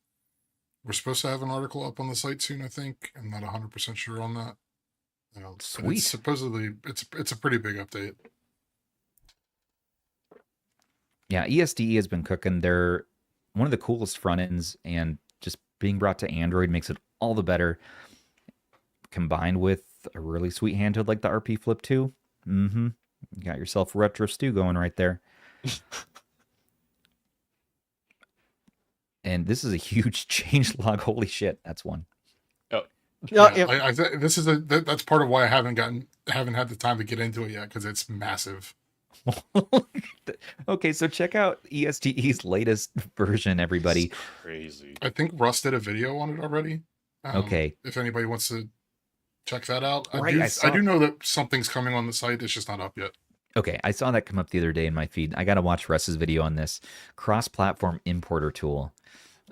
we're supposed to have an article up on the site soon, I think. I'm not 100% sure on that. But Sweet. Supposedly, it's a pretty big update. Yeah, ESDE has been cooking. They're one of the coolest front ends, and just being brought to Android makes it all the better. Combined with a really sweet handheld like the RP Flip 2. Mm-hmm. You got yourself a retro stew going right there. And this is a huge changelog. Holy shit, that's one. Yeah, that's part of why I haven't had the time to get into it yet, because it's massive. Okay, so check out ESDE's latest version, everybody. It's crazy. I think Russ did a video on it already. Okay. If anybody wants to check that out. Right, I do know that something's coming on the site. It's just not up yet. Okay, I saw that come up the other day in my feed. I got to watch Russ's video on this cross-platform importer tool.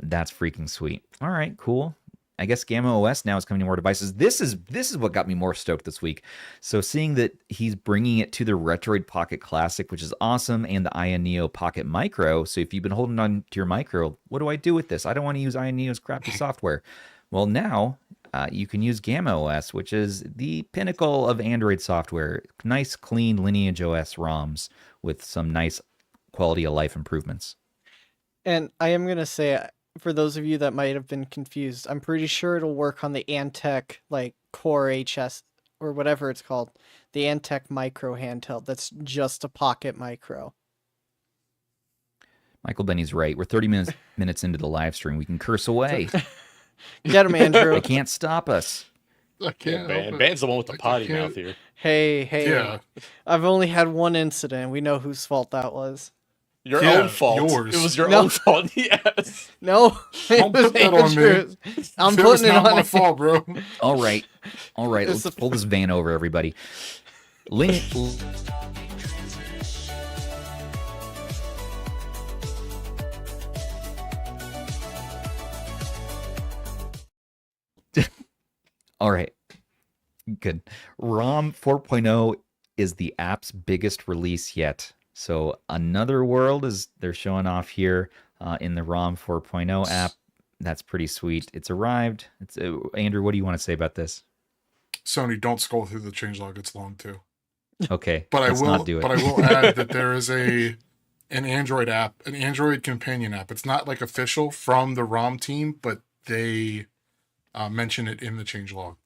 That's freaking sweet. All right, cool. I guess Gamma OS now is coming to more devices. This is what got me more stoked this week. So seeing that he's bringing it to the Retroid Pocket Classic, which is awesome, and the Aya Neo Pocket Micro. So if you've been holding on to your Micro, what do I do with this? I don't want to use Aya Neo's crappy software. Well, now you can use Gamma OS, which is the pinnacle of Android software. Nice, clean Lineage OS ROMs with some nice quality of life improvements. And I am going to say, for those of you that might have been confused, I'm pretty sure it'll work on the Antec like Core HS or whatever it's called, the Antec Micro handheld. That's just a pocket micro. Michael Benny's right. We're 30 minutes into the live stream. We can curse away. Get him, Andrew. They can't stop us. I can't. help it. Ban's the one with the I potty can't- mouth here. Hey. Yeah. I've only had one incident. We know whose fault that was. Your Yeah, own fault. yours. It was your No. own fault. Yes. No, it Don't was put that on me. Andrew's. I'm It was putting it not on my him. fault, bro. All right. It's Let's pull this van over, everybody. Link. All right. Good. ROM 4.0 is the app's biggest release yet. So another world is they're showing off here in the ROM 4.0 app. That's pretty sweet. It's arrived. Andrew, what do you want to say about this? Sony, don't scroll through the changelog. It's long too. Okay, But let's I will. not do it. But I will add that there is an Android app, an Android companion app. It's not like official from the ROM team, but they mention it in the changelog,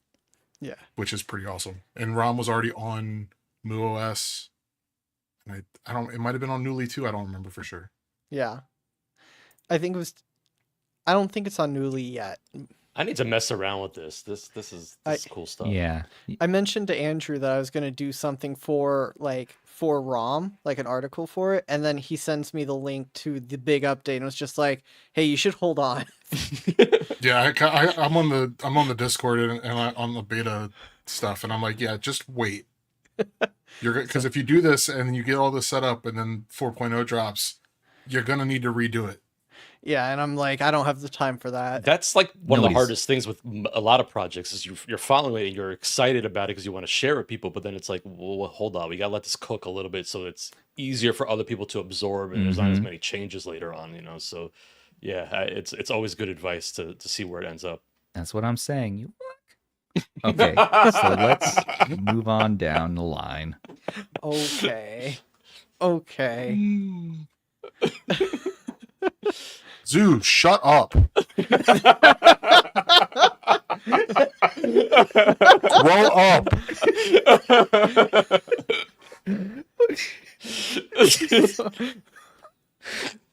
Yeah. which is pretty awesome. And ROM was already on MuOS, and I don't. It might have been on Newly too. I don't remember for sure. Yeah. I think it was I don't think it's on Newly yet. I need to mess around with this. This is cool stuff. Yeah. I mentioned to Andrew that I was going to do something for ROM, like an article for it, and then he sends me the link to the big update, and it was just like, "Hey, you should hold on." Yeah, I'm on the Discord and on the beta stuff, and I'm like, yeah, just wait. Because if you do this and you get all this set up, and then 4.0 drops, you're gonna need to redo it. Yeah, and I'm like, I don't have the time for that. That's like one of the Nobody's- hardest things with a lot of projects is you're following it and you're excited about it because you want to share it with people, but then it's like, well, hold on, we gotta let this cook a little bit so it's easier for other people to absorb and there's not as many changes later on, you know. So yeah, it's always good advice to see where it ends up. That's what I'm saying. You look. Okay, so let's move on down the line. Okay. Zoo, shut up. Grow up.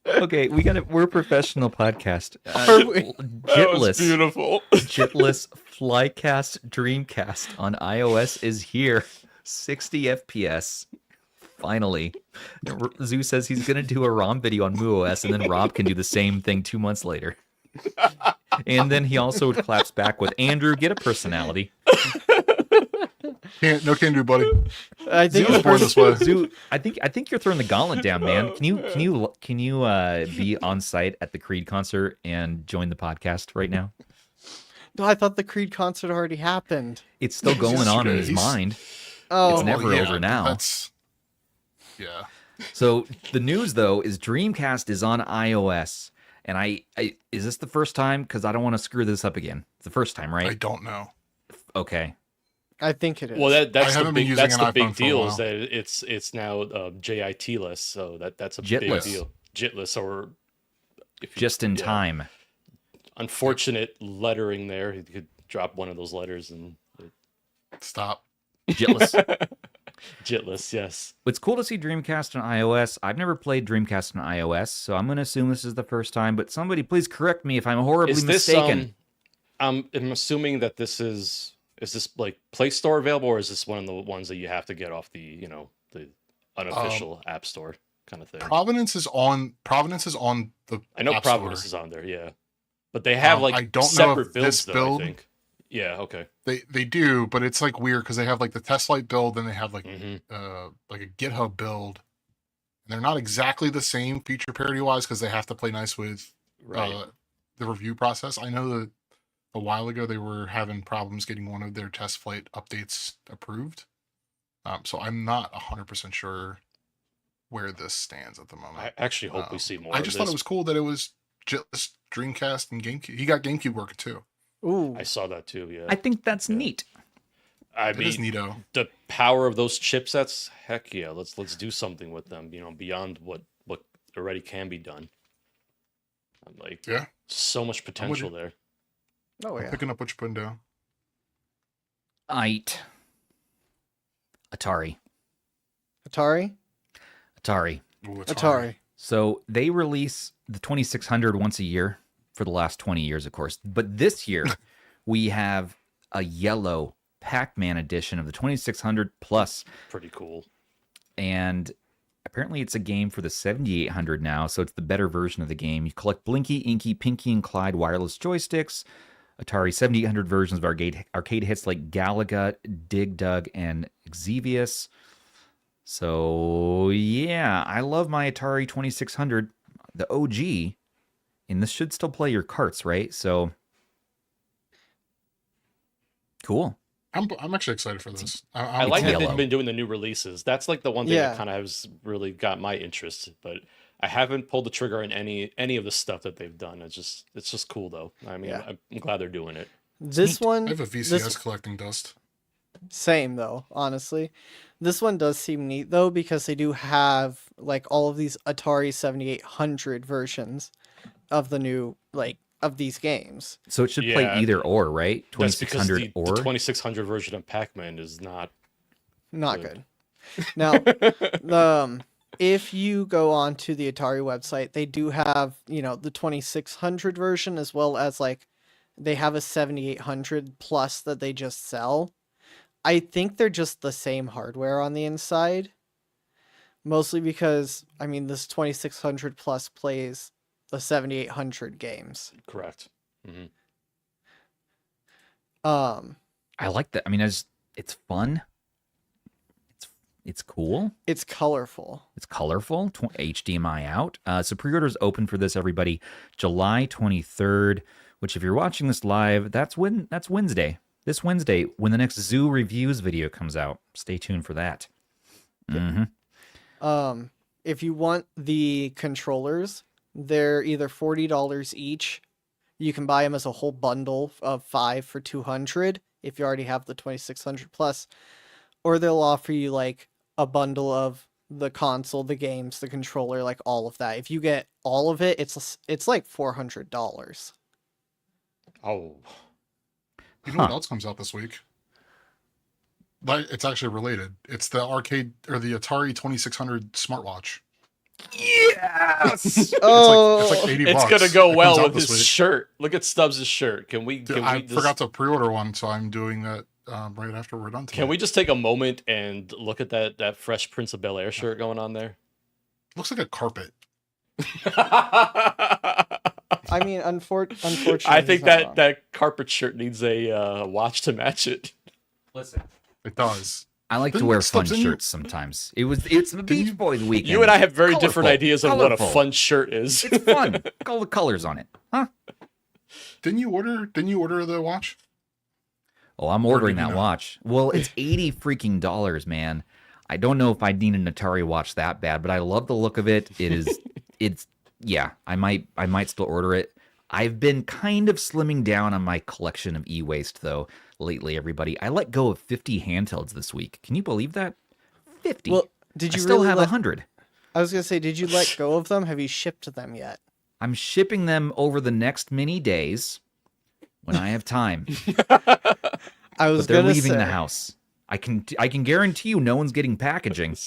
Okay, we're a professional podcast. Are we? That was Jitless, beautiful. Jitless Flycast Dreamcast on iOS is here. 60 FPS. Finally. Zoo says he's going to do a ROM video on MooOS, and then Rob can do the same thing 2 months later. And then he also claps back with, Andrew, get a personality. No can do, buddy. I think Zoo's the born first, this way. Zoo, I think you're throwing the gauntlet down, man. Can you be on site at the Creed concert and join the podcast right now? No, I thought the Creed concert already happened. It's still going on in his mind. Oh, It's never yeah, over now. Yeah. So the news though is Dreamcast is on iOS, and I is this the first time? Because I don't want to screw this up again. It's the first time, I right? don't know. Okay. I think it is. Well, I that's the haven't been big using that's an the iPhone big for a deal is while. that it's now JIT-less, so that's a Jitless. big deal. Jitless, or if you, Just in yeah. time. Unfortunate lettering there. He could drop one of those letters and Stop. Jitless. Jitless, yes. It's cool to see Dreamcast on iOS. I've never played Dreamcast on iOS, so I'm going to assume this is the first time. But somebody please correct me if I'm horribly Is this mistaken. I'm assuming that this is this like Play Store available, or is this one of the ones that you have to get off the the unofficial App Store kind of thing? Providence is on the I know App Providence Store. is on there, yeah, but they have like I don't know separate if builds this though. build- I think. Yeah. Okay. They do, but it's like weird because they have like the test light build and they have like hmm like a GitHub build. And they're not exactly the same feature parity wise because they have to play nice with Right. the review process. I know that a while ago they were having problems getting one of their test flight updates approved. So I'm not 100% sure where this stands at the moment. I actually hope we see more. I of just this. thought it was cool that it was just Dreamcast and GameCube. He got GameCube working too. Ooh. I saw that too. Yeah. I think that's neat. I It is mean, neato. the power of those chipsets. Heck yeah. Let's do something with them. Beyond what already can be done. I'm like, Yeah. so much potential you. there. Oh I'm yeah. picking up what you're putting down. Atari. Atari. Ooh, it's Atari. So they release the 2600 once a year for the last 20 years, of course. But this year, we have a yellow Pac-Man edition of the 2600 Plus. Pretty cool. And apparently it's a game for the 7800 now, so it's the better version of the game. You collect Blinky, Inky, Pinky, and Clyde wireless joysticks, Atari 7800 versions of arcade hits like Galaga, Dig Dug, and Xevious. So, yeah, I love my Atari 2600, the OG, and this should still play your carts, right? So, cool. I'm actually excited for this. I I'm like that yellow. they've been doing the new releases. That's like the one thing Yeah. that kind of has really got my interest. But I haven't pulled the trigger on any of the stuff that they've done. It's just cool though. I mean, Yeah. I'm glad they're doing it. This one. I have a VCS This, collecting dust. same though, honestly. This one does seem neat though because they do have like all of these Atari 7800 versions of the new of these games. So it should play Yeah. either or, right? That's because 2600 the or? 2600 version of Pac-Man is not Not Good. good. Now, if you go on to the Atari website, they do have, you know, the 2600 version as well as like they have a 7800 plus that they just sell. I think they're just the same hardware on the inside. Mostly because, I mean, this 2600 plus plays the 7800 games. Correct. Mm-hmm. I like that. I mean, it's fun. It's cool. It's colorful. It's colorful. HDMI out. So pre-orders open for this, everybody, July 23rd. Which, if you're watching this live, that's Wednesday. This Wednesday, when the next Zoo Reviews video comes out. Stay tuned for that. Mm-hmm. If you want the controllers, they're either $40 each. You can buy them as a whole bundle of 5 for $200 if you already have the 2600 plus, or they'll offer you like a bundle of the console, the games, the controller, like all of that. If you get all of it, it's like $400. Oh. You know what else comes out this week? Like, it's actually related. It's the arcade or the Atari 2600 smartwatch. Yes. Oh, It's like $80. It's gonna go It well comes out with his this week. shirt. Look at Stubbs' shirt. Can we? Dude, I forgot to pre-order one, so I'm doing that right after we're done. Can we just take a moment and look at that Fresh Prince of Bel-Air shirt going on there? Looks like a carpet. I mean, unfortunately, I think he's not wrong. that carpet shirt needs a watch to match it. Listen, It does. I like to Didn't wear Stubbs fun in- shirts sometimes. It's the Beach Boys weekend. You and I have very different Colorful, ideas on what a colorful. fun shirt is. It's fun. Look at all the colors on it, huh? Didn't you order the watch? Oh, I'm ordering did you that know? watch. Well, it's $80 freaking dollars, man. I don't know if I need an Atari watch that bad, but I love the look of it. Yeah, I might still order it. I've been kind of slimming down on my collection of e-waste though lately, everybody. I let go of 50 handhelds this week. Can you believe that? 50. Well, did you I still really have let- 100. I was gonna say, did you let go of them? Have you shipped them yet? I'm shipping them over the next many days when I have time. I was But they're gonna leaving say, the house. I can guarantee you no one's getting packaging.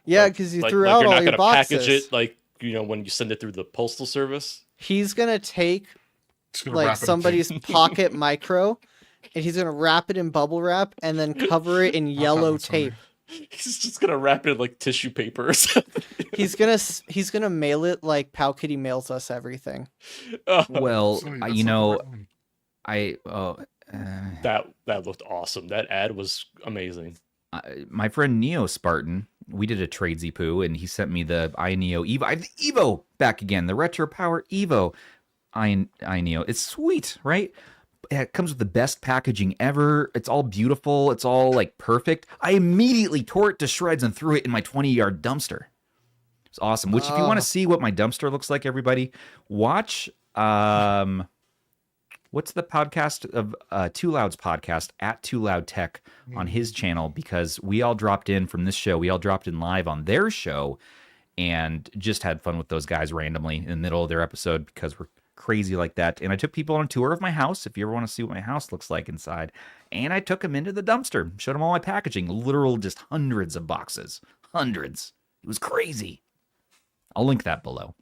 Yeah, because you Like threw out you're all not your gonna boxes. package it like when you send it through the postal service. He's gonna take Just gonna like wrap it in somebody's tape. pocket micro, and he's gonna wrap it in bubble wrap and then cover it in yellow that's funny. tape. He's just gonna wrap it in like tissue paper or something. He's gonna mail it like Pal Kitty mails us everything. Well, Sorry, I- that's you not know, the right one. That looked awesome. That ad was amazing. my friend Neo Spartan, we did a trade Poo, and he sent me the iNeo Evo. I have the Evo back again, the Retro Power Evo iNeo. It's sweet, right? It comes with the best packaging ever. It's all beautiful. It's all like perfect. I immediately tore it to shreds and threw it in my 20-yard dumpster. It's awesome. Which, if you want to see what my dumpster looks like, everybody, watch. What's the podcast of Too Loud's podcast at Too Loud Tech on his channel, because we all dropped in from this show. We all dropped in live on their show and just had fun with those guys randomly in the middle of their episode because we're crazy like that. And I took people on a tour of my house, if you ever want to see what my house looks like inside. And I took them into the dumpster, showed them all my packaging, literal just hundreds of boxes. Hundreds. It was crazy. I'll link that below.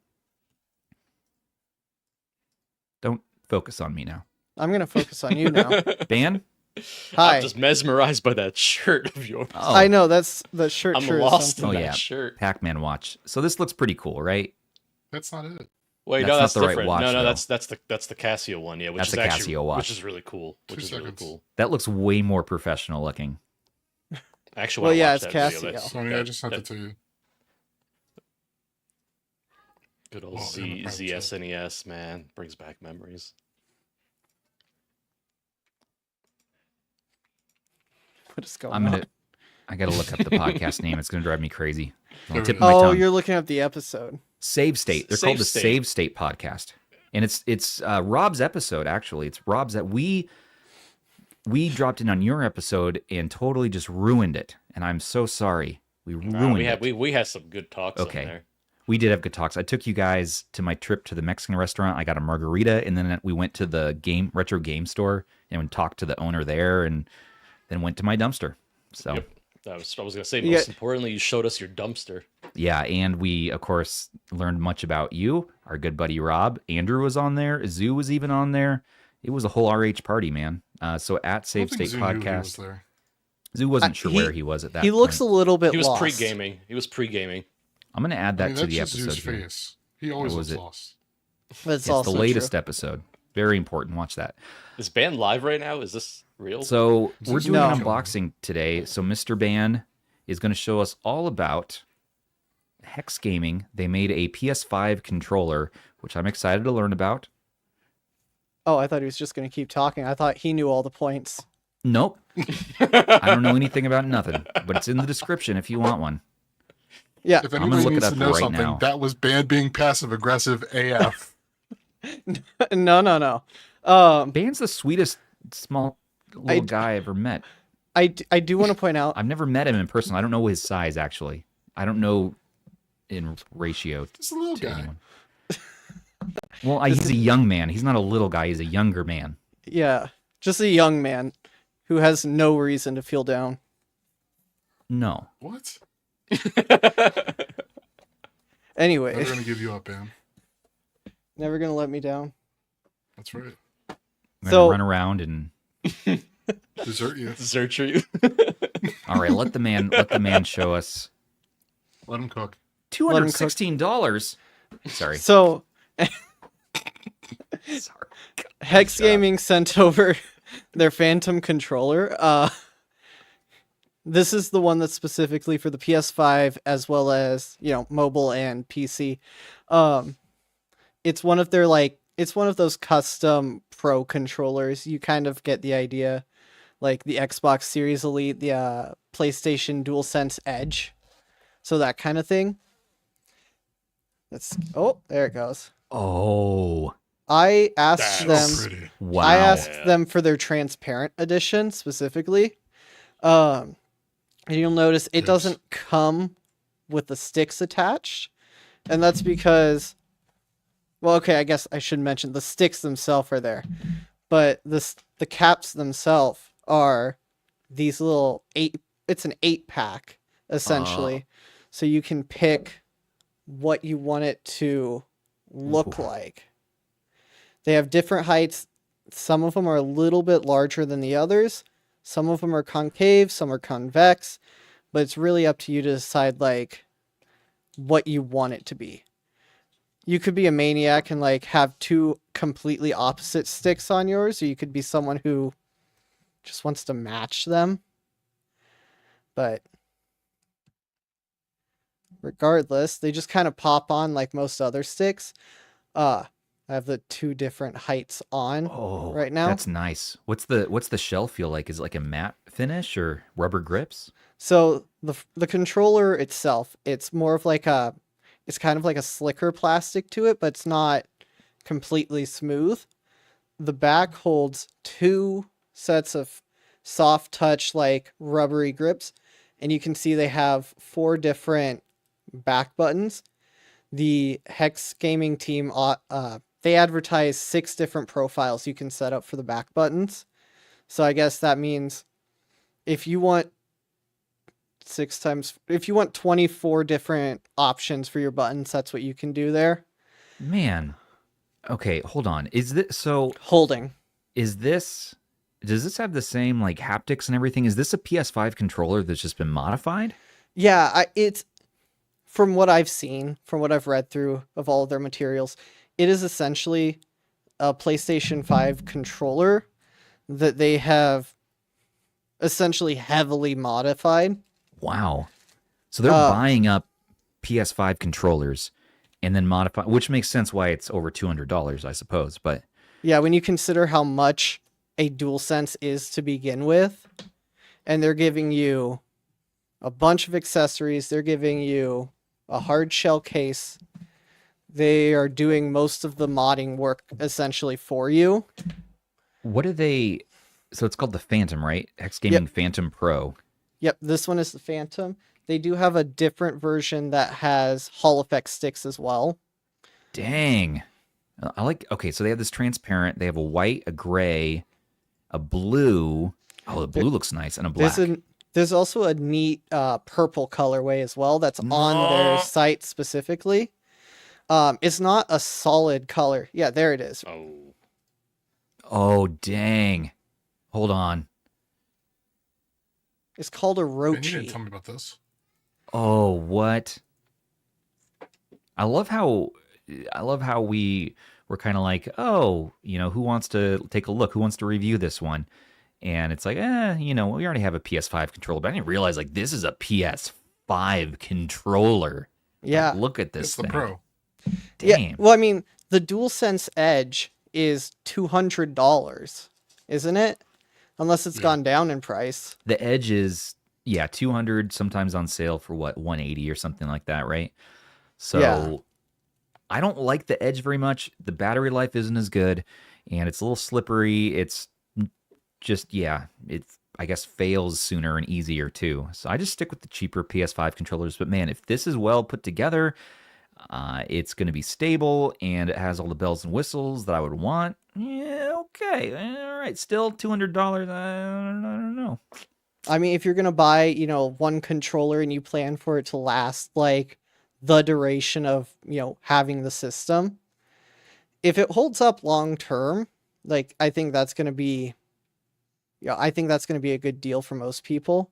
Don't focus on me now. I'm gonna focus on you now. Ban? Hi. I'm just mesmerized by that shirt of yours. Oh, I know that's the shirt. I'm sure is lost in something. Oh, that yeah. shirt. Pac-Man watch. So this looks pretty cool, right? That's not it. Wait, That's no, not that's the right different. watch, no, though. that's the Casio one. Yeah, which That's is a actually Casio watch. which is really cool. Which 2 is really seconds. cool. That looks way more professional looking. I actually Well, want to yeah, watch it's that video. Casio. That's- Sorry, I just sent that- it to you. Good old Oh, Z and the private chat. ZSNES, man, brings back memories. What is going I'm on? gonna. I gotta look up the podcast name. It's gonna drive me crazy. On the There tip it of my Oh, tongue. you're looking up the episode. Save State. They're called the Save State. Save State podcast, and it's Rob's episode. Actually, it's Rob's that we dropped in on your episode and totally just ruined it. And I'm so sorry. We ruined we it. had we had some good talks Okay. on there. We did have good talks. I took you guys to my trip to the Mexican restaurant. I got a margarita, and then we went to the retro game store and talked to the owner there, and then went to my dumpster. So Yep. I was going to say, Yeah. most importantly, you showed us your dumpster. Yeah, and we, of course, learned much about you, our good buddy Rob. Andrew was on there. Zoo was even on there. It was a whole RH party, man. So at I don't Save think State Zoo knew he was Podcast, there. Zoo wasn't sure where he was at that He looks point. a little bit He was lost. pre-gaming. He was pre-gaming. I'm going to add that I mean, to that's the just episode Zoo's here. face. He always Or looks was it? lost. That's It's also the latest true. episode. Very important. Watch that. Is Ban live right now? Is this real? So we're doing No. an unboxing today. So Mr. Ban is going to show us all about HexGaming. They made a PS5 controller, which I'm excited to learn about. Oh, I thought he was just going to keep talking. I thought he knew all the points. Nope. I don't know anything about nothing, but it's in the description if you want one. Yeah. If I'm gonna anybody look it needs up to know right something, now. that was Ban being passive aggressive AF. No. Ban's the sweetest small little guy I ever met. I do want to point out. I've never met him in person. I don't know his size, actually. I don't know in ratio Just a little to guy. anyone. Well, he's a young man. He's not a little guy. He's a younger man. Yeah, just a young man who has no reason to feel down. No. What? Anyway, Never gonna give you up, Ban. never gonna let me down. That's right. I'm gonna So- run around and Desert you. Desert you. all right. Let the man show us Let him cook. $216. Sorry. So Sorry. Hex Gaming sent over their Phantom controller. This is the one that's specifically for the PS5 as well as, mobile and PC. It's one of those custom pro controllers. You kind of get the idea, like the Xbox Series Elite, the PlayStation DualSense Edge. So that kind of thing. There it goes. Oh, I asked That's them Pretty. wow. I asked Yeah. them for their transparent edition specifically. And you'll notice it Yes. doesn't come with the sticks attached. And that's because, well, okay, I guess I should mention the sticks themselves are there. But the caps themselves are these little it's an 8-pack, essentially. So you can pick what you want it to look Ooh. like. They have different heights. Some of them are a little bit larger than the others. Some of them are concave, some are convex, but it's really up to you to decide like what you want it to be. You could be a maniac and like have two completely opposite sticks on yours, or you could be someone who just wants to match them. But regardless, they just kind of pop on like most other sticks. I have the two different heights on right now. That's nice. What's the shell feel like? Is it like a matte finish or rubber grips? So the controller itself, it's more of like it's kind of like a slicker plastic to it, but it's not completely smooth. The back holds two sets of soft touch like rubbery grips, and you can see they have 4 different back buttons. The Hex Gaming team they advertise 6 different profiles you can set up for the back buttons. So I guess that means if you want 24 different options for your buttons, that's what you can do there. Man. Okay, hold on. Does this have the same like haptics and everything? Is this a PS5 controller that's just been modified? Yeah, it's from what I've seen, from what I've read through of all of their materials, it is essentially a PlayStation 5 controller that they have essentially heavily modified. Wow. So they're buying up PS5 controllers and then modifying, which makes sense why it's over $200, I suppose. But Yeah, when you consider how much a DualSense is to begin with, and they're giving you a bunch of accessories, they're giving you a hard shell case. They are doing most of the modding work essentially for you. what do they? So it's called the Phantom, right? HexGaming Phantom Pro. Yep, this one is the Phantom. They do have a different version that has Hall effect sticks as well. Dang. Okay, so they have this transparent, they have a white, a gray, a blue. Oh, the blue looks nice, and a black. There's also a neat purple colorway as well that's on their site specifically. It's not a solid color. Yeah, there it is. Oh, dang. Hold on. It's called a Man, you didn't Rochi. tell me about this. Oh, what? I love how we were kind of like, oh, who wants to take a look? Who wants to review this one? And it's like, we already have a PS5 controller, but I didn't realize like this is a PS5 controller. Yeah. Like, look at this It's the thing. Pro. Damn. Yeah. Well, I mean, the DualSense Edge is $200, isn't it? Unless it's gone down in price. The Edge is 200, sometimes on sale for what, 180 or something like that, right? So Yeah. I don't like the Edge very much. The battery life isn't as good, and it's a little slippery. It's just, it, I guess, fails sooner and easier too. So I just stick with the cheaper PS5 controllers. But man, if this is well put together, it's going to be stable and it has all the bells and whistles that I would want. Yeah, okay. All right. Still $200. I don't know. I mean, if you're going to buy, one controller and you plan for it to last like the duration of, having the system, if it holds up long term, like I think that's going to be a good deal for most people.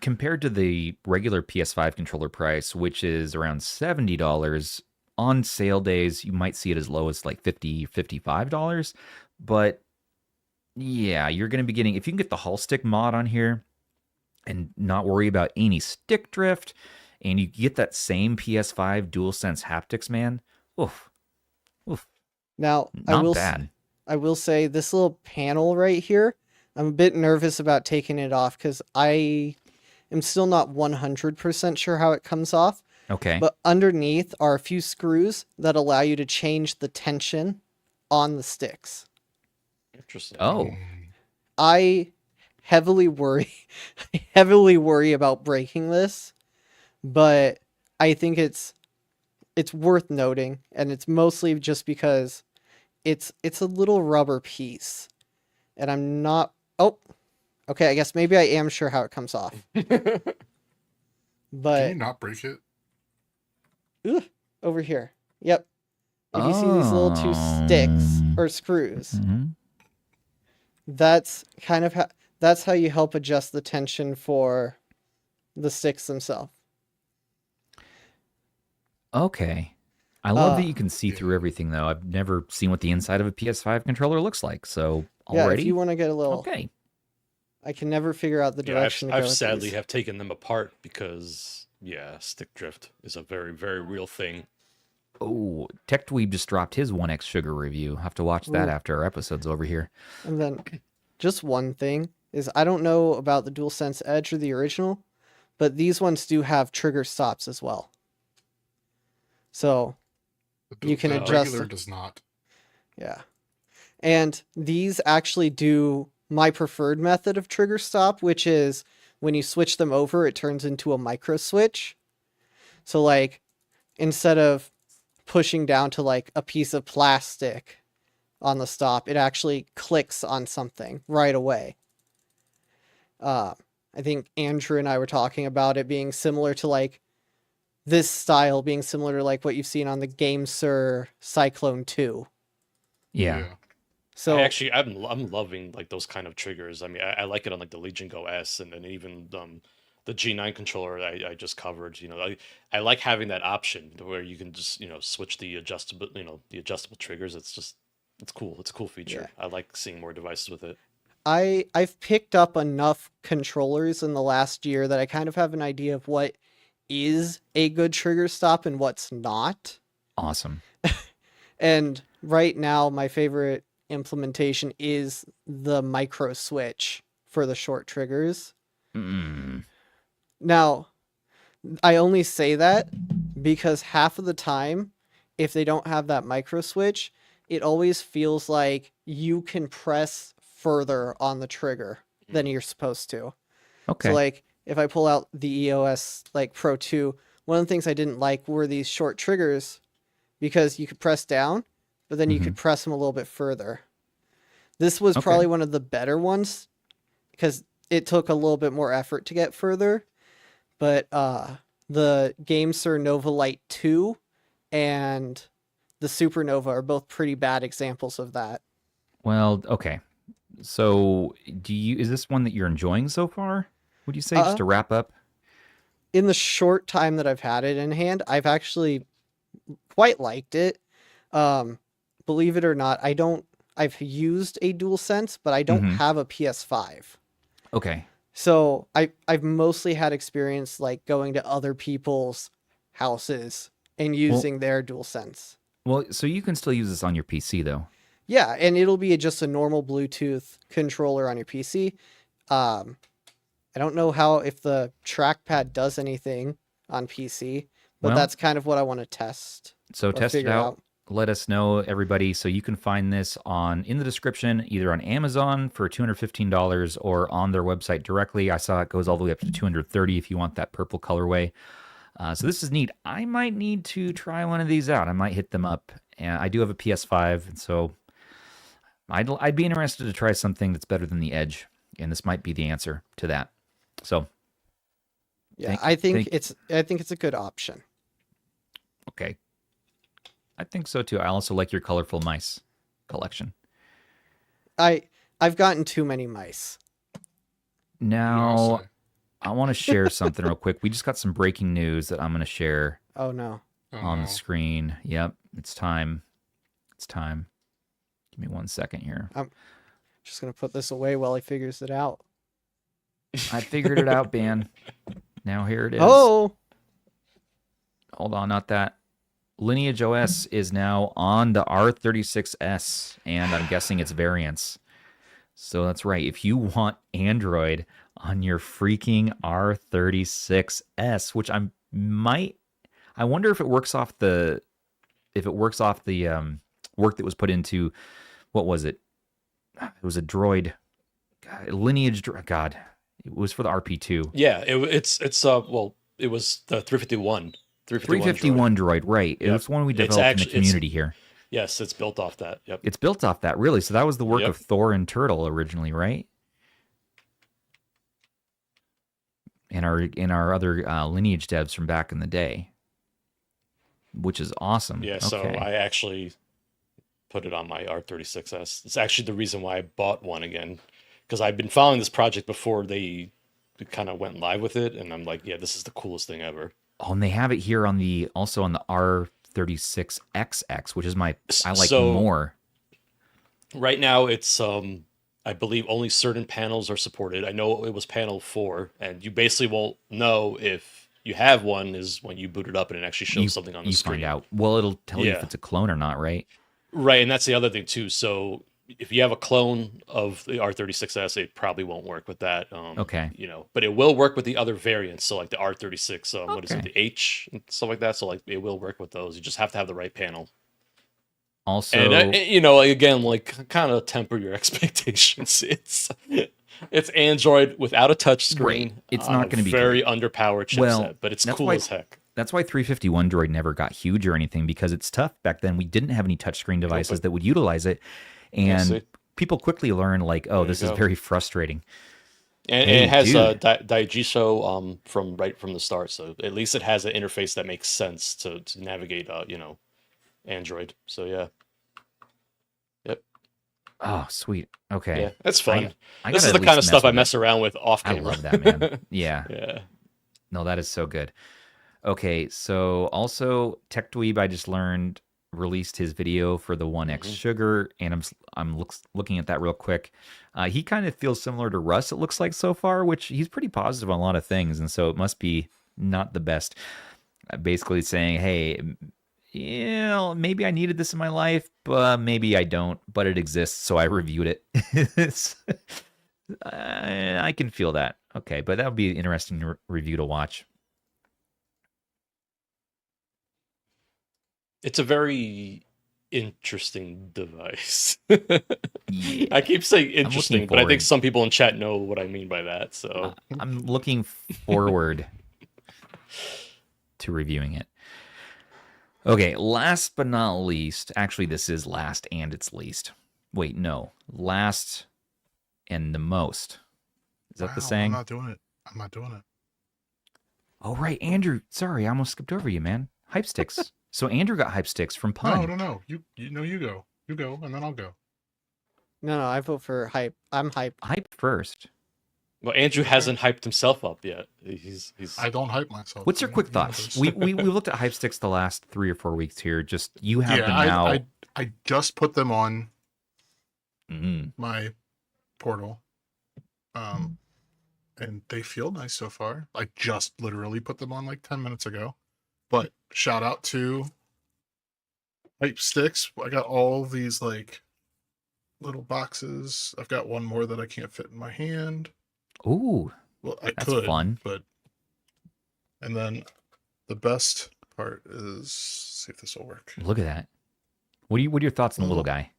Compared to the regular PS5 controller price, which is around $70, on sale days, you might see it as low as like $50, $55. But yeah, you're going to be getting, if you can get the Hull Stick mod on here and not worry about any stick drift, and you get that same PS5 DualSense haptics, man, oof. Now, Not bad. I will say this little panel right here, I'm a bit nervous about taking it off because I am still not 100% sure how it comes off. Okay. But underneath are a few screws that allow you to change the tension on the sticks. Interesting. Oh. I heavily worry about breaking this, but I think it's worth noting, and it's mostly just because it's a little rubber piece, and I'm not. Oh, okay. I guess maybe I am sure how it comes off. Can But you not break it? over here, yep. If you see these little two sticks or screws, Mhm. that's kind of that's how you help adjust the tension for the sticks themselves. Okay. I love that Uh, you can see through everything, though. I've never seen what the inside of a PS5 controller looks like, so Yeah, already. if you want to get a little, Okay. I can never figure out the Yeah, direction to I've go with sadly these. have taken them apart because stick drift is a very, very real thing. Oh, TechDweeb just dropped his OneXSugar review. Have to watch that Ooh. after our episode's over here. And then just one thing is I don't know about the DualSense Edge or the original, but these ones do have trigger stops as well. So, You can The adjust regular it. does not. yeah. And these actually do my preferred method of trigger stop, which is when you switch them over, it turns into a micro switch. So like instead of pushing down to like a piece of plastic on the stop, it actually clicks on something right away. I think Andrew and I were talking about it being similar to like this style being similar to like what you've seen on the GameSir Cyclone 2. Yeah. So I'm loving like those kind of triggers. I mean, I like it on like the Legion Go S and then even the G9 controller I just covered. I like having that option where you can just switch the adjustable triggers. It's cool. It's a cool feature. I like seeing more devices with it. I've picked up enough controllers in the last year that I kind of have an idea of what is a good trigger stop and what's not. Awesome. And right now, my favorite implementation is the micro switch for the short triggers. Mm. Now, I only say that because half of the time, if they don't have that micro switch, it always feels like you can press further on the trigger than you're supposed to. Okay. So like if I pull out the EOS like Pro 2, one of the things I didn't like were these short triggers because you could press down, but then you could press them a little bit further. This was Okay. probably one of the better ones because it took a little bit more effort to get further, but the GameSir Nova Lite 2 and the Supernova are both pretty bad examples of that. Well, okay. So, is this one that you're enjoying so far? Would you say, just to wrap up? In the short time that I've had it in hand, I've actually quite liked it. Believe it or not, I've used a DualSense, but I don't have a PS5. Okay. So I've mostly had experience like going to other people's houses and using their DualSense. Well, so you can still use this on your PC though. Yeah, and it'll be just a normal Bluetooth controller on your PC. I don't know if the trackpad does anything on PC, but that's kind of what I want to test. So test it out. Let us know, everybody. So you can find this in the description, either on Amazon for $215 or on their website directly. I saw it goes all the way up to $230 if you want that purple colorway. So this is neat. I might need to try one of these out. I might hit them up. And I do have a PS5, and so I'd be interested to try something that's better than the Edge, and this might be the answer to that. So, yeah, I think it's a good option. Okay, I think so too. I also like your colorful mice collection. I've gotten too many mice. Now, I want to share something real quick. We just got some breaking news that I'm going to share. Oh no! On the screen. Yep, it's time. It's time. Give me 1 second here. I'm just gonna put this away while he figures it out. I figured it out, Ben. Now here it is. Oh! Hold on, not that. Lineage OS is now on the R36S, and I'm guessing it's variants. So that's right. If you want Android on your freaking R36S, which I wonder if it works off the work that was put into, what was it? It was a Droid, Lineage. God, it was for the RP2. Yeah, it was the 351. 351 Droid, right? It was one we developed in the community here. Yes, it's built off that. Yep. It's built off that, really. So that was the work of Thor and Turtle originally, right? And our other Lineage devs from back in the day, which is awesome. Yeah, so I actually put it on my R36S. It's actually the reason why I bought one again, because I've been following this project before they kind of went live with it, and I'm like, yeah, this is the coolest thing ever. Oh, and they have it here on the R36XX, which is I like more. Right now, it's I believe only certain panels are supported. I know it was panel 4, and you basically won't know if you have one is when you boot it up and it actually shows something on the screen. You find out. Well, it'll tell you if it's a clone or not, right? Right, and that's the other thing too. So if you have a clone of the R36S, it probably won't work with that. Okay. But it will work with the other variants. So like the R36, what is it, the H and stuff like that. So like it will work with those. You just have to have the right panel. Also, and again, like kind of temper your expectations. It's Android without a touch screen. Right. It's not going to be very underpowered chipset, but it's cool as heck. That's why 351 Droid never got huge or anything, because it's tough. Back then, we didn't have any touchscreen devices that would utilize it. And people quickly learn, like, this is very frustrating. And it has Daijiso from the start, so at least it has an interface that makes sense to navigate, Android. So yeah. Yep. Oh, sweet. Okay. Yeah, that's fun. This is the kind of stuff I mess around with off camera. I love that, man. Yeah. Yeah. No, that is so good. Okay, so also TechDweeb, I just learned, released his video for the OneXSugar, and I'm looking at that real quick. He kind of feels similar to Russ, it looks like so far, which he's pretty positive on a lot of things, and so it must be not the best. Basically saying, hey, maybe I needed this in my life, but maybe I don't, but it exists, so I reviewed it. I can feel that. Okay, but that would be an interesting review to watch. It's a very interesting device. I keep saying interesting, but I think some people in chat know what I mean by that. So I'm looking forward to reviewing it. Okay, last but not least, actually this is last and it's least. Wait, no. Last and the most Is that the Wow, saying? I'm not doing it. Oh, right. Andrew. Sorry, I almost skipped over you, man. Hype sticks. So Andrew got hype sticks from Pun. No. You go. You go, and then I'll go. No, I vote for hype. I'm hyped. Hype first. Well, Andrew hasn't hyped himself up yet. He's. I don't hype myself. What's your quick thoughts? We looked at hype sticks the last 3 or 4 weeks here. Just you have them now. I just put them on Mhm. my portal, and they feel nice so far. I just literally put them on like 10 minutes ago. But shout out to hype sticks. I got all these like little boxes. I've got one more that I can't fit in my hand. Ooh, Well, I that's could, fun. but and then the best part is, see if this will work. Look at that. What are your thoughts on the little guy?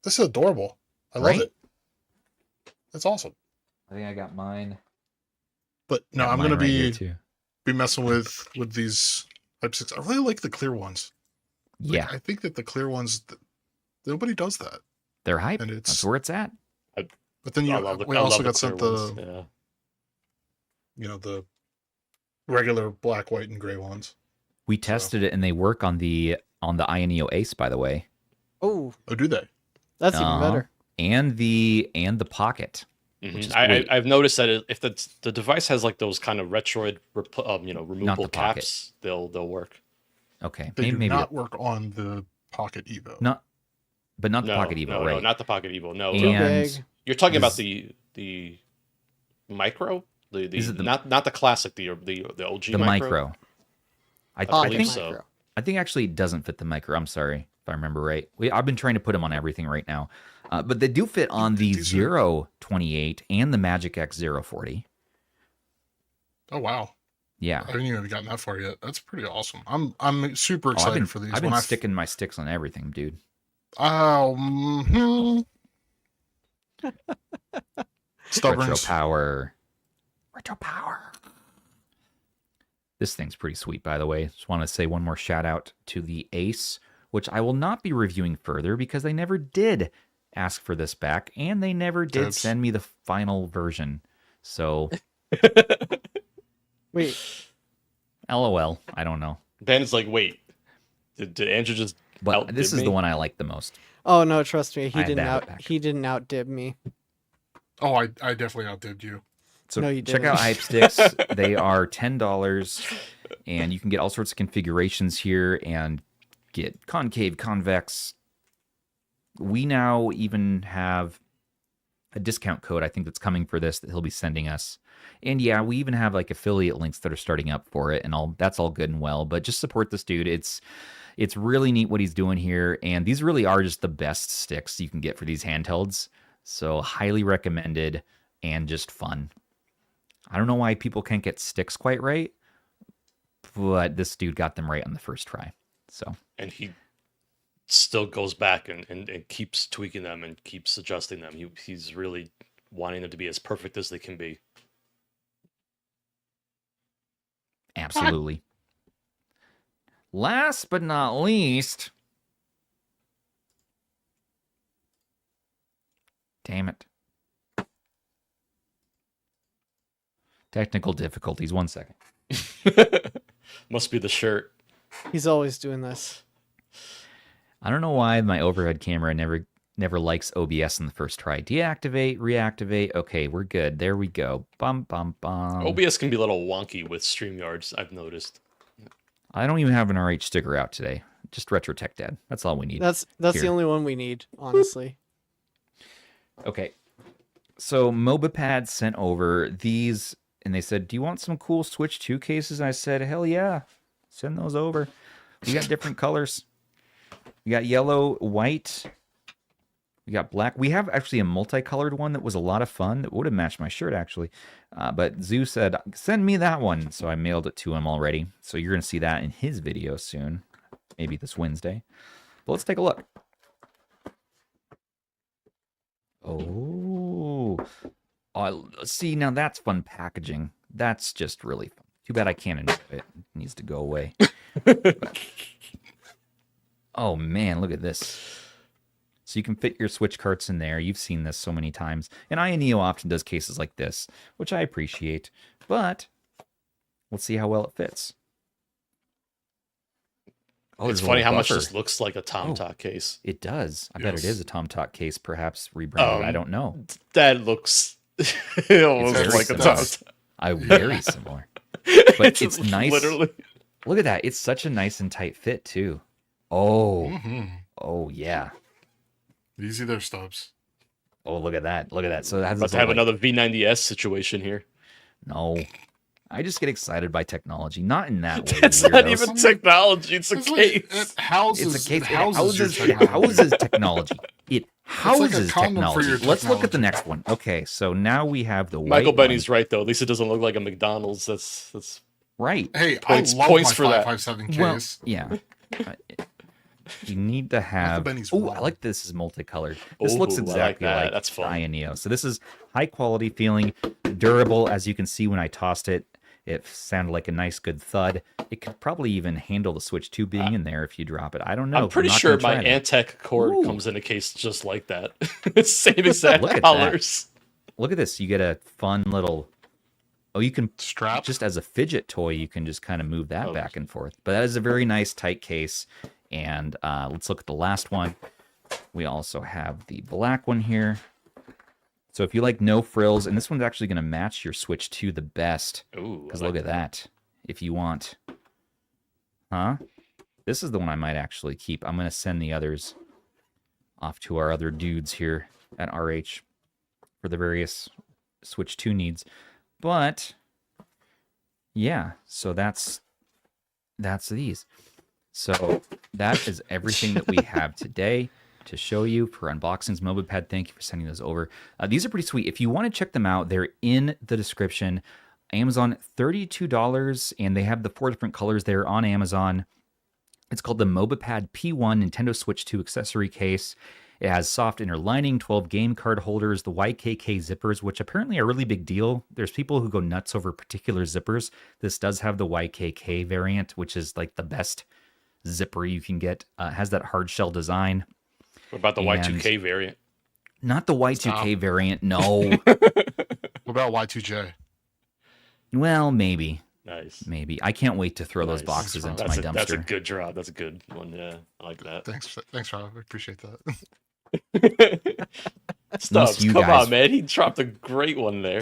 This is adorable. I love Right? it. That's awesome. I think I got mine. But no, Got I'm mine gonna right here too. be messing with these Type 6. I really like the clear ones. Like, Yeah, I think that the clear ones, nobody does that. they're hype. And That's it's, where it's at. but then I you, love the, we I love also the got sent clear the, ones. Yeah. the regular black, white, and gray ones. We tested it and they work on the Ioneo Ace, by the way, Oh, Oh, do they? that's even Uh-huh. better. and the Pocket. Mhm. Which is I, great. I've noticed that if the device has like those kind of Retroid, removable the Pocket. caps, they'll work. Okay, They do maybe not work on the Pocket Evo. not, but not the No, Pocket Evo, no, right? no, not the Pocket Evo. No, Too And big. you're talking about This- the micro, Is it the- not the classic, the OG the micro. I believe think so. Micro. I think actually it doesn't fit the micro. I'm sorry if I remember right. I've been trying to put them on everything right now, but they do fit on the These are- 028 and the Magic X 040. Oh, wow. Yeah. I haven't even gotten that far yet. That's pretty awesome. I'm super Oh, excited for these. I've been When sticking my sticks on everything, dude. Oh, Retro Stubborns. power. Retro power. This thing's pretty sweet, by the way. Just want to say one more shout out to the Ace, which I will not be reviewing further because they never did ask for this back, and they never did Oops. send me the final version. So, Wait, LOL. I don't know. Ben's like, wait, did Andrew just? But outdid this is me? the one I like the most. oh no, trust me, I had to have it back. he didn't outdib me. Oh, I definitely outdid you. So No, you check didn't. out Hype Sticks. They are $10, and you can get all sorts of configurations here and get concave, convex. We now even have a discount code, I think, that's coming for this that he'll be sending us. And yeah, we even have like affiliate links that are starting up for it, and all that's all good and well. But just support this dude. It's really neat what he's doing here, and these really are just the best sticks you can get for these handhelds. So highly recommended and just fun. I don't know why people can't get sticks quite right, but this dude got them right on the first try. So And he still goes back and keeps tweaking them and keeps adjusting them. He's really wanting them to be as perfect as they can be. absolutely. Last but not least, damn it. Technical difficulties. 1 second. Must be the shirt. He's always doing this. I don't know why my overhead camera never likes OBS in the first try. Deactivate, reactivate. Okay, we're good. There we go. Bum bum bum. OBS can be a little wonky with StreamYards, I've noticed. I don't even have an RH sticker out today. Just Retro Tech Dad. That's all we need. That's Here. the only one we need, honestly. Okay. So MobaPad sent over these, and they said, "Do you want some cool Switch 2 cases?" I said, "Hell yeah, send those over." We got different colors. We got yellow, white. We got black. We have actually a multicolored one that was a lot of fun. That would have matched my shirt actually. But Zoo said, "Send me that one." So I mailed it to him already. So you're gonna see that in his video soon, maybe this Wednesday. But let's take a look. Oh, see, now that's fun packaging. That's just really fun. Too bad I can't enjoy it. It needs to go away. But- oh man, look at this. So you can fit your Switch carts in there. You've seen this so many times. And Neo often does cases like this, which I appreciate. But let's see how well it fits. Oh, It's there's a funny how little much buffer. this looks like a TomTok case. It does. I bet it Yes. is a TomTok case, perhaps rebranded. I don't know. That looks it almost very like a similar. TomTok. Very similar. But it's nice. Literally. Look at that. It's such a nice and tight fit, too. Oh. Mhm. Oh, yeah. Easy there, Stubbs. Oh, look at that. Look at that. So it has Let's this have little, another V90S situation here. No. I just get excited by technology. Not in that way. It's not weirdos. even technology, it's a It's like, case. it houses, It's a case. it houses, your It technology. houses technology. It houses condom for technology. your Let's look at the technology. next one. Okay, so now we have the white Michael one. Benny's right though. At least it doesn't look like a McDonald's. That's Right. Hey, Points- I love points my for that. 557 Well, case. yeah. You need to have. Benny's Oh, I wrong. like this is multicolored. This looks Ooh, I like exactly that. like That's fun. Neo. So this is high quality feeling, durable. As you can see when I tossed it, it sounded like a nice good thud. It could probably even handle the Switch 2 being in there if you drop it. I don't know. I'm pretty not sure gonna my try that. Antec cord Ooh. comes in a case just like that. Same exact Look at that. colors. Look at this. You get a fun little. Oh, you can Strap. just as a fidget toy, you can just kind of move that Oh. back and forth. But that is a very nice tight case. And let's look at the last one. We also have the black one here. So if you like no frills, and this one's actually going to match your Switch 2 the best. Ooh, Because look at that. If you want. Huh? This is the one I might actually keep. I'm going to send the others off to our other dudes here at RH for the various Switch 2 needs. But yeah, so that's these. So that is everything that we have today to show you for unboxings. MobiPad, thank you for sending those over. These are pretty sweet. If you want to check them out, they're in the description. Amazon, $32, and they have the 4 different colors there on Amazon. It's called the MobiPad P1 Nintendo Switch 2 accessory case. It has soft inner lining, 12 game card holders, the YKK zippers, which apparently are a really big deal. There's people who go nuts over particular zippers. This does have the YKK variant, which is like the best zipper you can get. It has that hard shell design. What about the And- Y2K variant? Not the Y2K variant, no. What about Y2J? Well, maybe. Nice. Maybe. I can't wait to throw those Nice. boxes into That's my dumpster. That's a good drop. That's a good one. Yeah, I like that. Thanks, Rob. I appreciate that. Stubbs, you come guys- on, man. He dropped a great one there.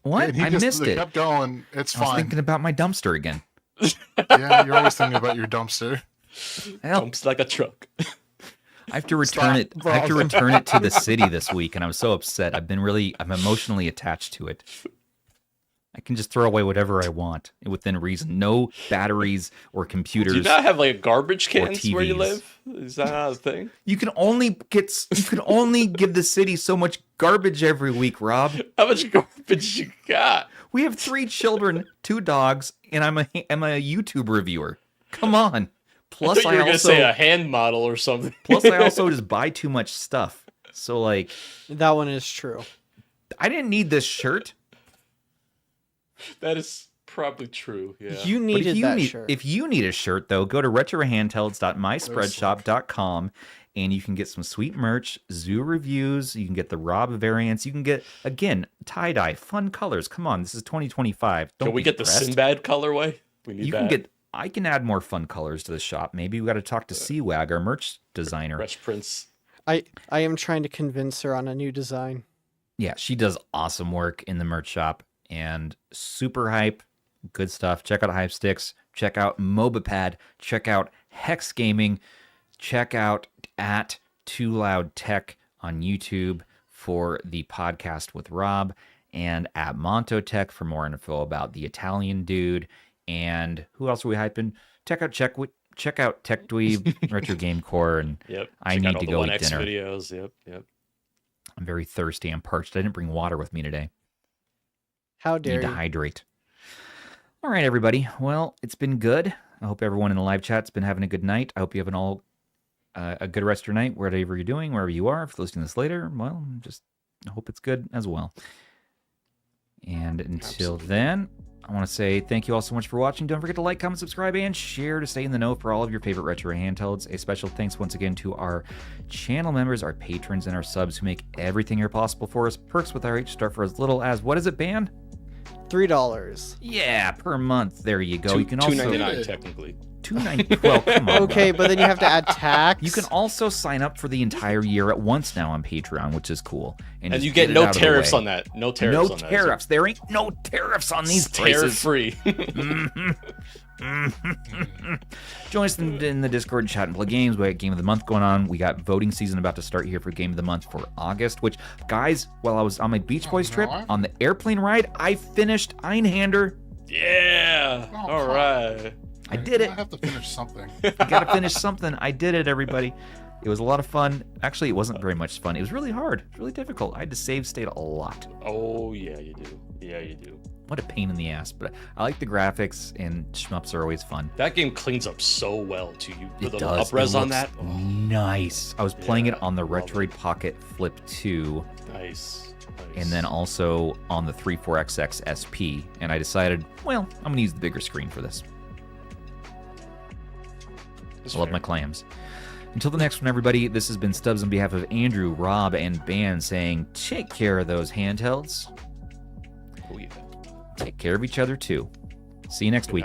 What? And he I just missed it. kept going. It's I was fine. thinking about my dumpster again. Yeah, you're always thinking about your dumpster. Hell, Jumps like a truck. I have to return it. I have to return it to the city this week, and I'm so upset. I'm emotionally attached to it. I can just throw away whatever I want within reason. No batteries or computers. Do you not have like garbage cans where you TVs. live? Is that not a thing? You can only give the city so much garbage every week, Rob. How much garbage you got? We have 3 children, 2 dogs, and I'm a YouTube reviewer. Come on. I Plus, thought you were I gonna say also a hand model or something. plus I also just buy too much stuff. So like, That one is true. I didn't need this shirt. That is probably true. Yeah. You But needed that need, shirt. if you need a shirt, though, go to retrohandhelds.myspreadshop.com and you can get some sweet merch, zoo reviews. You can get the Rob variants. You can get, again, tie-dye, fun colors. Come on, this is 2025. Don't Can we be get the depressed. Sinbad colorway? We need You that. can get. I can add more fun colors to the shop. Maybe we got to talk to Seawag, our merch designer. Fresh Prince. I am trying to convince her on a new design. Yeah, she does awesome work in the merch shop and super hype. Good stuff. Check out Hype Sticks. Check out MobiPad. Check out HexGaming. Check out at Too Loud Tech on YouTube for the podcast with Rob, and at Monto Tech for more info about the Italian dude. And who else are we hyping? Check out Tech Dweeb, Retro Game Core, and Yep. I Check need out all to the go One eat X dinner. videos. Yep. I'm very thirsty. I'm parched. I didn't bring water with me today. How Need dare to you? hydrate. All right, everybody. Well, it's been good. I hope everyone in the live chat's been having a good night. I hope you have a good rest of your night, whatever you're doing, wherever you are. If you're listening to this later, well, just hope it's good as well. And until Absolutely. then, I want to say thank you all so much for watching. Don't forget to like, comment, subscribe, and share to stay in the know for all of your favorite retro handhelds. A special thanks once again to our channel members, our patrons, and our subs who make everything here possible for us. Perks with RH start for as little as, what is it, Ban? $3. Yeah, per month. There you go. You can also $2.99 technically. $2.99. Well, come on. Okay, but then you have to add tax. You can also sign up for the entire year at once now on Patreon, which is cool. And just you get it no out of the tariffs way. on that. No tariffs No on that. tariffs. There ain't no tariffs on these Tariff prices. free. Join us in the Discord and chat and play games. We got Game of the Month going on. We got voting season about to start here for Game of the Month for August, which, guys, while I was on my Beach Boys trip, on the airplane ride, I finished Einhander. Yeah. Oh, All right. I did it. I have to finish something. You gotta finish something. I did it, everybody. It was a lot of fun. Actually, it wasn't very much fun. It was really hard. It was really difficult. I had to save state a lot. Oh yeah, you do. Yeah, you do. What a pain in the ass. But I like the graphics, and shmups are always fun. That game cleans up so well too. You It put the does. up-res It on looks that. Oh, nice. I was playing it Yeah, on the love Retroid it. Pocket Flip 2, nice. and then also on the 34XX SP, and I decided, well, I'm going to use the bigger screen for this. I love my clams. Until the next one, everybody, this has been Stubbs on behalf of Andrew, Rob, and Ban saying, take care of those handhelds. Oh yeah. Take care of each other, too. See you next week.